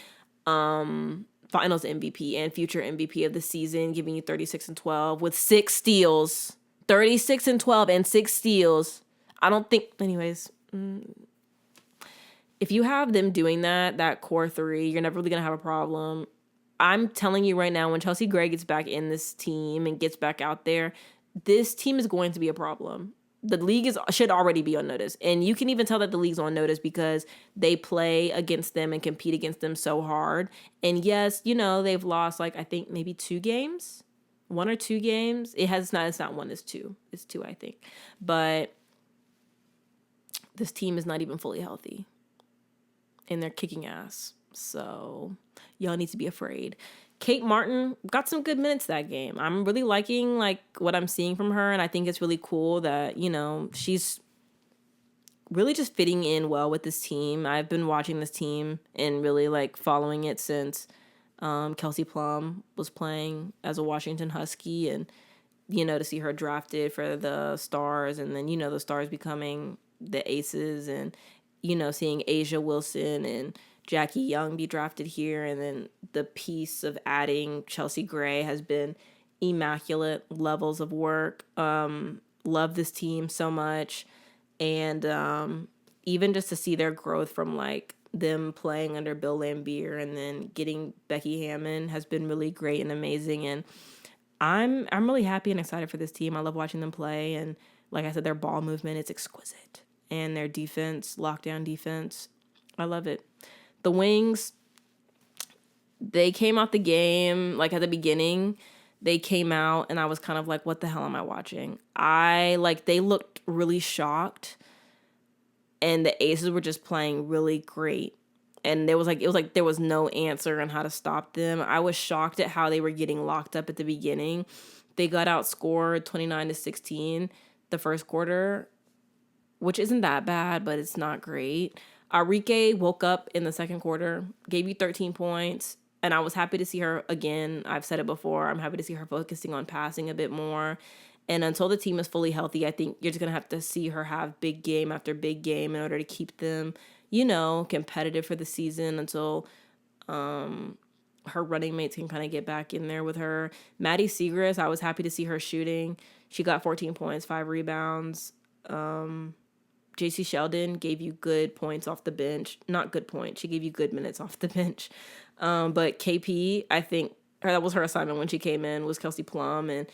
finals MVP and future MVP of the season, giving you 36 and 12 with 6 steals. 36 and 12 and 6 steals. I don't think, anyways, if you have them doing that core 3, you're never really going to have a problem. I'm telling you right now, when Chelsea Gray gets back in this team and gets back out there, this team is going to be a problem. The league should already be on notice. And you can even tell that the league's on notice because they play against them and compete against them so hard. And yes, you know, they've lost like, I think maybe 2 games, 1 or 2 games. It's not 1, it's 2. It's 2, I think. But this team is not even fully healthy. And they're kicking ass. So y'all need to be afraid. Kate Martin got some good minutes that game. I'm really liking like what I'm seeing from her. And I think it's really cool that, you know, she's really just fitting in well with this team. I've been watching this team and really like following it since Kelsey Plum was playing as a Washington Husky. And, you know, to see her drafted for the Stars and then, you know, the Stars becoming the Aces and, you know, seeing A'ja Wilson and Jackie Young be drafted here, and then the piece of adding Chelsea Gray has been immaculate levels of work. Love this team so much. And even just to see their growth from like them playing under Bill Laimbeer and then getting Becky Hammon has been really great and amazing. And I'm really happy and excited for this team. I love watching them play. And like I said, their ball movement is exquisite. And their defense, lockdown defense, I love it. The Wings, they came out the game, like at the beginning, they came out and I was kind of like, what the hell am I watching? They looked really shocked and the Aces were just playing really great. And it was like there was no answer on how to stop them. I was shocked at how they were getting locked up at the beginning. They got outscored 29-16 the first quarter, which isn't that bad, but it's not great. Arike woke up in the second quarter, gave you 13 points, and I was happy to see her again. I've said it before. I'm happy to see her focusing on passing a bit more. And until the team is fully healthy, I think you're just going to have to see her have big game after big game in order to keep them, you know, competitive for the season until her running mates can kind of get back in there with her. Maddy Siegrist, I was happy to see her shooting. She got 14 points, 5 rebounds. JC Sheldon gave you good points off the bench. Not good points. She gave you good minutes off the bench. But KP, I think that was her assignment when she came in, was Kelsey Plum, and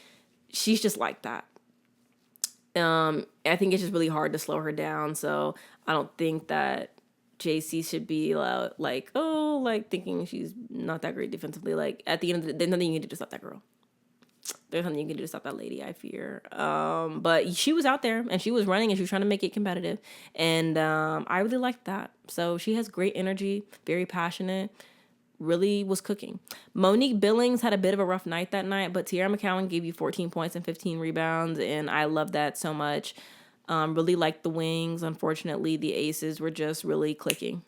she's just like that. I think it's just really hard to slow her down. So I don't think that JC should be thinking she's not that great defensively. Like, at the end of the day, there's nothing you can do to stop that girl. There's nothing you can do to stop that lady, I fear. But she was out there and she was running and she was trying to make it competitive. And I really liked that. So she has great energy, very passionate, really was cooking. Monique Billings had a bit of a rough night that night, but Tiara McCowan gave you 14 points and 15 rebounds. And I love that so much. Really liked the wings. Unfortunately, the aces were just really clicking.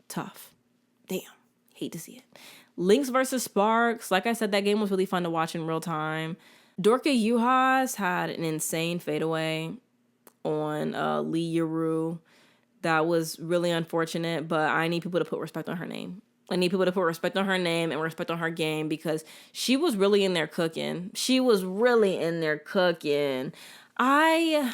Tough. Damn. Hate to see it. Lynx versus Sparks. Like I said, that game was really fun to watch in real time. Dorka Juhas had an insane fadeaway on Lee Yaru. That was really unfortunate, but I need people to put respect on her name. I need people to put respect on her name and respect on her game because she was really in there cooking. I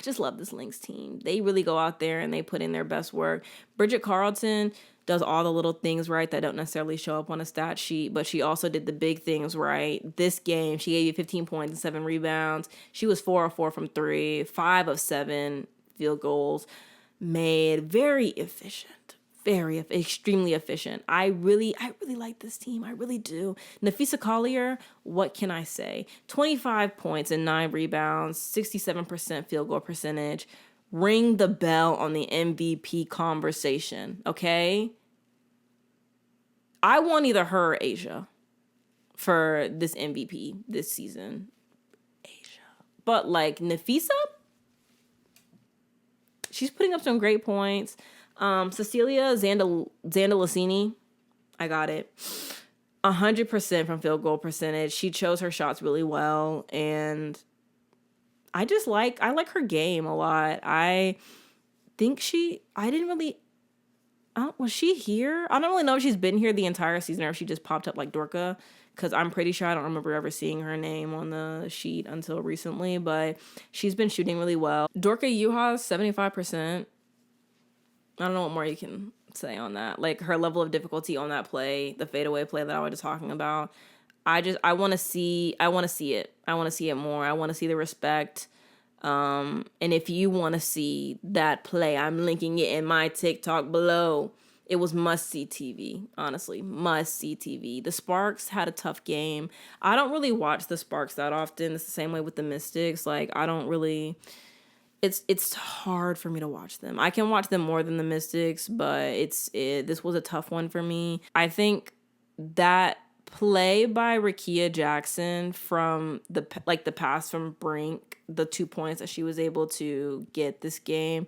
just love this Lynx team. They really go out there and they put in their best work. Bridget Carlton does all the little things right that don't necessarily show up on a stat sheet, but she also did the big things right. This game, she gave you 15 points and 7 rebounds. She was 4 of 4 from 3, 5 of 7 field goals made. Very efficient. Extremely efficient. I really like this team. I really do. Napheesa Collier, what can I say? 25 points and 9 rebounds, 67% field goal percentage. Ring the bell on the MVP conversation, okay? I want either her or Asia for this MVP this season. Asia. But like Napheesa, she's putting up some great points. Cecilia Zandalicini, I got it. 100% from field goal percentage. She chose her shots really well, and I like her game a lot. I think was she here? I don't really know if she's been here the entire season or if she just popped up like Dorka, because I'm pretty sure I don't remember ever seeing her name on the sheet until recently, but she's been shooting really well. Dorka Juhas, 75%. I don't know what more you can say on that. Like, her level of difficulty on that play, the fadeaway play that I was just talking about. I want to see it. I want to see it more. I want to see the respect. And if you want to see that play, I'm linking it in my TikTok below. It was must-see TV, honestly. Must-see TV. The Sparks had a tough game. I don't really watch the Sparks that often. It's the same way with the Mystics. Like, I don't really... It's hard for me to watch them. I can watch them more than the Mystics, but this was a tough one for me. I think that play by Rickea Jackson from the pass from Brink, the 2 points that she was able to get this game,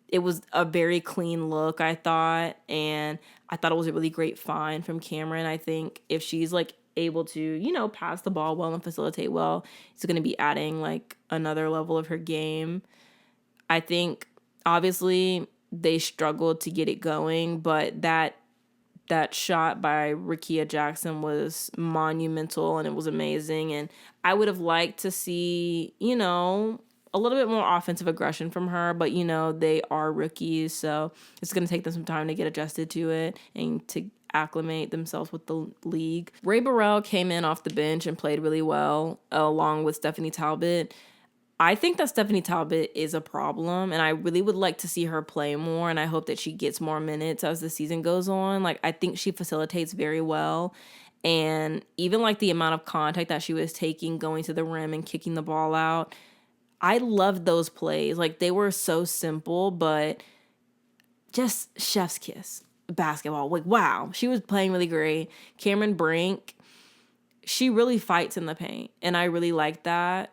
it was a very clean look, I thought, and I thought it was a really great find from Cameron. I think if she's like able to, pass the ball well and facilitate well, it's going to be adding like another level of her game. I think obviously they struggled to get it going, but that shot by Rickea Jackson was monumental and it was amazing. And I would have liked to see, a little bit more offensive aggression from her, but they are rookies, so it's going to take them some time to get adjusted to it and to acclimate themselves with the league. Ray Burrell came in off the bench and played really well, along with Stephanie Talbot. I think that Stephanie Talbot is a problem, and I really would like to see her play more, and I hope that she gets more minutes as the season goes on. Like, I think she facilitates very well, and even like the amount of contact that she was taking going to the rim and kicking the ball out, I loved those plays. Like, they were so simple, but just chef's kiss basketball. Like, wow, she was playing really great. Cameron Brink, she really fights in the paint, and I really like that.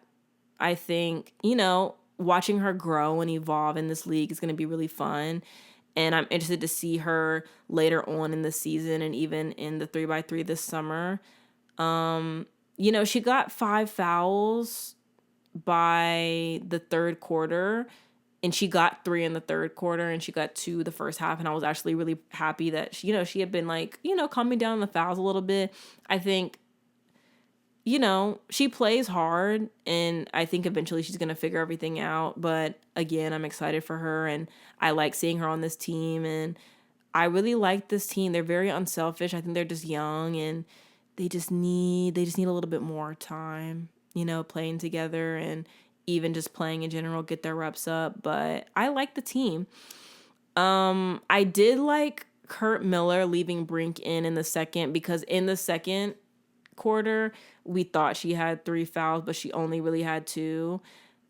I think, watching her grow and evolve in this league is going to be really fun. And I'm interested to see her later on in the season and even in the 3x3 this summer. She got 5 fouls by the third quarter And she got 3 in the third quarter and she got 2 the first half. And I was actually really happy that she, she had been like, calming down the fouls a little bit. I think, she plays hard and I think eventually she's going to figure everything out. But again, I'm excited for her and I like seeing her on this team. And I really like this team. They're very unselfish. I think they're just young and they just need a little bit more time, playing together and even just playing in general, get their reps up. But I like the team. I did like Kurt Miller leaving Brink in the second, because in the second quarter, we thought she had 3 fouls, but she only really had 2.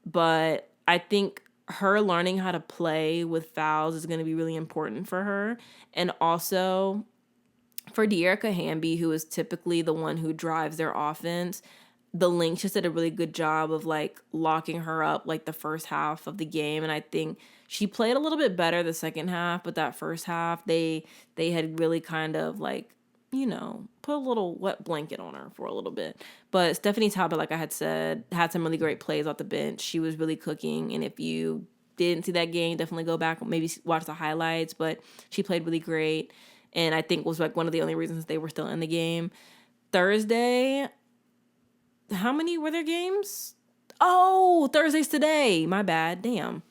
But I think her learning how to play with fouls is going to be really important for her. And also for De'Erica Hamby, who is typically the one who drives their offense, the Lynx just did a really good job of like locking her up like the first half of the game. And I think she played a little bit better the second half, but that first half they had really kind of like, put a little wet blanket on her for a little bit. But Stephanie Talbot, like I had said, had some really great plays off the bench. She was really cooking. And if you didn't see that game, definitely go back, maybe watch the highlights. But she played really great. And I think was like one of the only reasons they were still in the game. Thursday, how many were there games? Oh, Thursday's today. My bad. Damn.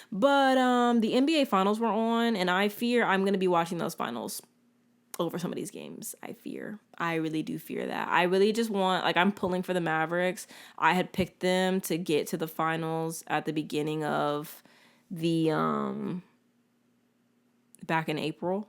But the NBA finals were on, and I fear I'm going to be watching those finals over some of these games. I really do fear that. I really just want, like, I'm pulling for the Mavericks. I had picked them to get to the finals at the beginning of the back in April.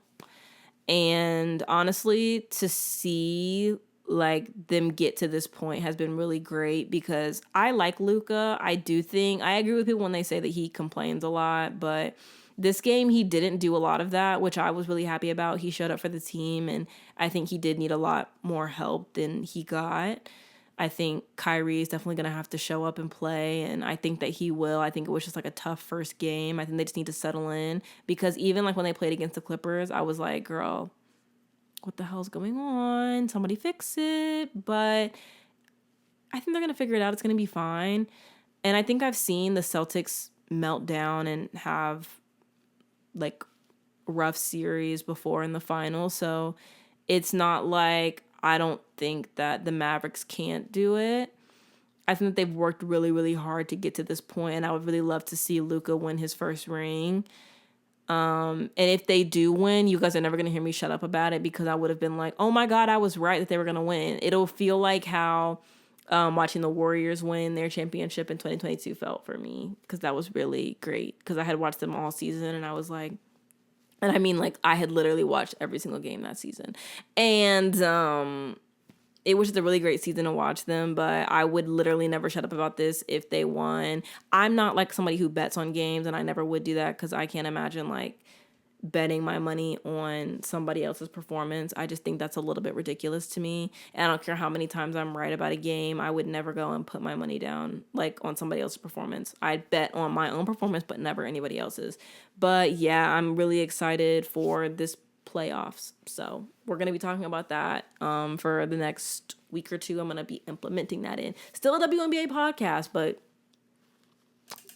And honestly, to see like them get to this point has been really great, because I like Luka. I agree with people when they say that he complains a lot, but this game he didn't do a lot of that, which I was really happy about. He showed up for the team, and I think he did need a lot more help than he got. I think Kyrie is definitely going to have to show up and play, and I think that he will. I think it was just like a tough first game. I think they just need to settle in, because even like when they played against the Clippers, I was like, girl, what the hell's going on? Somebody fix it. But I think they're going to figure it out. It's going to be fine. And I think I've seen the Celtics melt down and have like rough series before in the finals. So it's not like I don't think that the Mavericks can't do it. I think that they've worked really, really hard to get to this point, and I would really love to see Luka win his first ring. And if they do win, you guys are never going to hear me shut up about it, because I would have been like, oh my God, I was right that they were going to win. It'll feel like how watching the Warriors win their championship in 2022 felt for me, because that was really great, because I had watched them all season, and I was like, and I mean, like, I had literally watched every single game that season. And it was just a really great season to watch them, but I would literally never shut up about this if they won. I'm not like somebody who bets on games, and I never would do that, because I can't imagine like betting my money on somebody else's performance. I just think that's a little bit ridiculous to me. And I don't care how many times I'm right about a game. I would never go and put my money down like on somebody else's performance. I'd bet on my own performance, but never anybody else's. But yeah, I'm really excited for this playoffs. So we're going to be talking about that for the next week or two. I'm going to be implementing that in. Still a WNBA podcast, but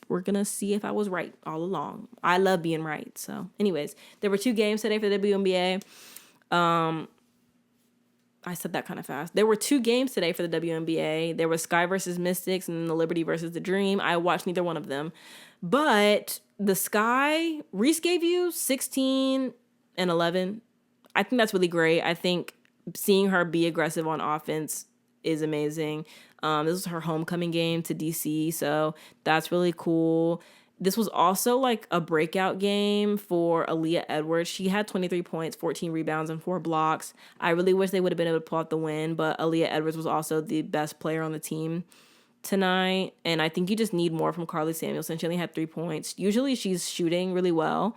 we're going to see if I was right all along. I love being right. So anyways, there were 2 games today for the WNBA. I said that kind of fast. There were 2 games today for the WNBA. There was Sky versus Mystics and the Liberty versus the Dream. I watched neither one of them. But the Sky, Reese gave you 16 and 11. I think that's really great. I think seeing her be aggressive on offense is amazing. This was her homecoming game to DC, so that's really cool. This was also like a breakout game for Aaliyah Edwards. She had 23 points, 14 rebounds, and 4 blocks. I really wish they would have been able to pull out the win, but Aaliyah Edwards was also the best player on the team tonight. And I think you just need more from Carly Samuelson. She only had 3 points. Usually she's shooting really well.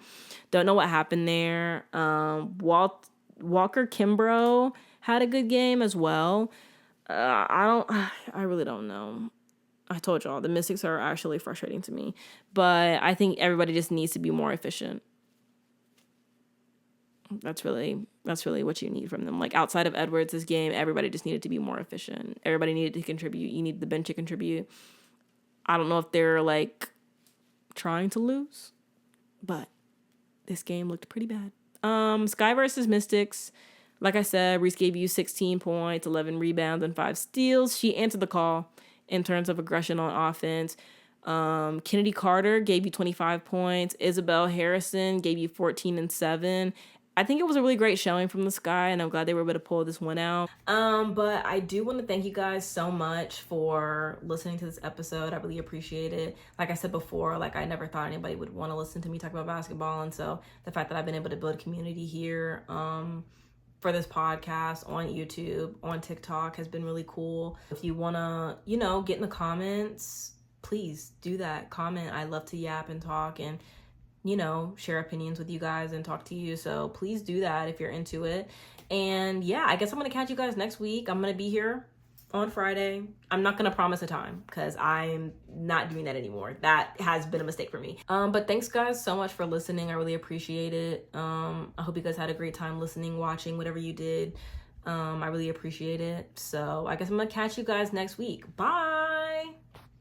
Don't know what happened there. Walker Kimbrough had a good game as well. I really don't know. I told y'all, the Mystics are actually frustrating to me. But I think everybody just needs to be more efficient. That's really what you need from them. Like, outside of Edwards' game, everybody just needed to be more efficient. Everybody needed to contribute. You need the bench to contribute. I don't know if they're, like, trying to lose, but this game looked pretty bad. Sky versus Mystics. Like I said, Reese gave you 16 points, 11 rebounds, and 5 steals. She answered the call in terms of aggression on offense. Chennnedy Carter gave you 25 points. Isabel Harrison gave you 14 and 7. I think it was a really great showing from the Sky, and I'm glad they were able to pull this one out. But I do want to thank you guys so much for listening to this episode. I really appreciate it. Like I said before, like I never thought anybody would want to listen to me talk about basketball, and so the fact that I've been able to build a community here for this podcast on YouTube, on TikTok has been really cool. If you want to, get in the comments, please do that. Comment. I love to yap and talk and share opinions with you guys and talk to you. So please do that if you're into it. And yeah, I guess I'm going to catch you guys next week. I'm going to be here on Friday. I'm not going to promise a time because I'm not doing that anymore. That has been a mistake for me. But thanks guys so much for listening. I really appreciate it. I hope you guys had a great time listening, watching, whatever you did. I really appreciate it. So I guess I'm going to catch you guys next week. Bye.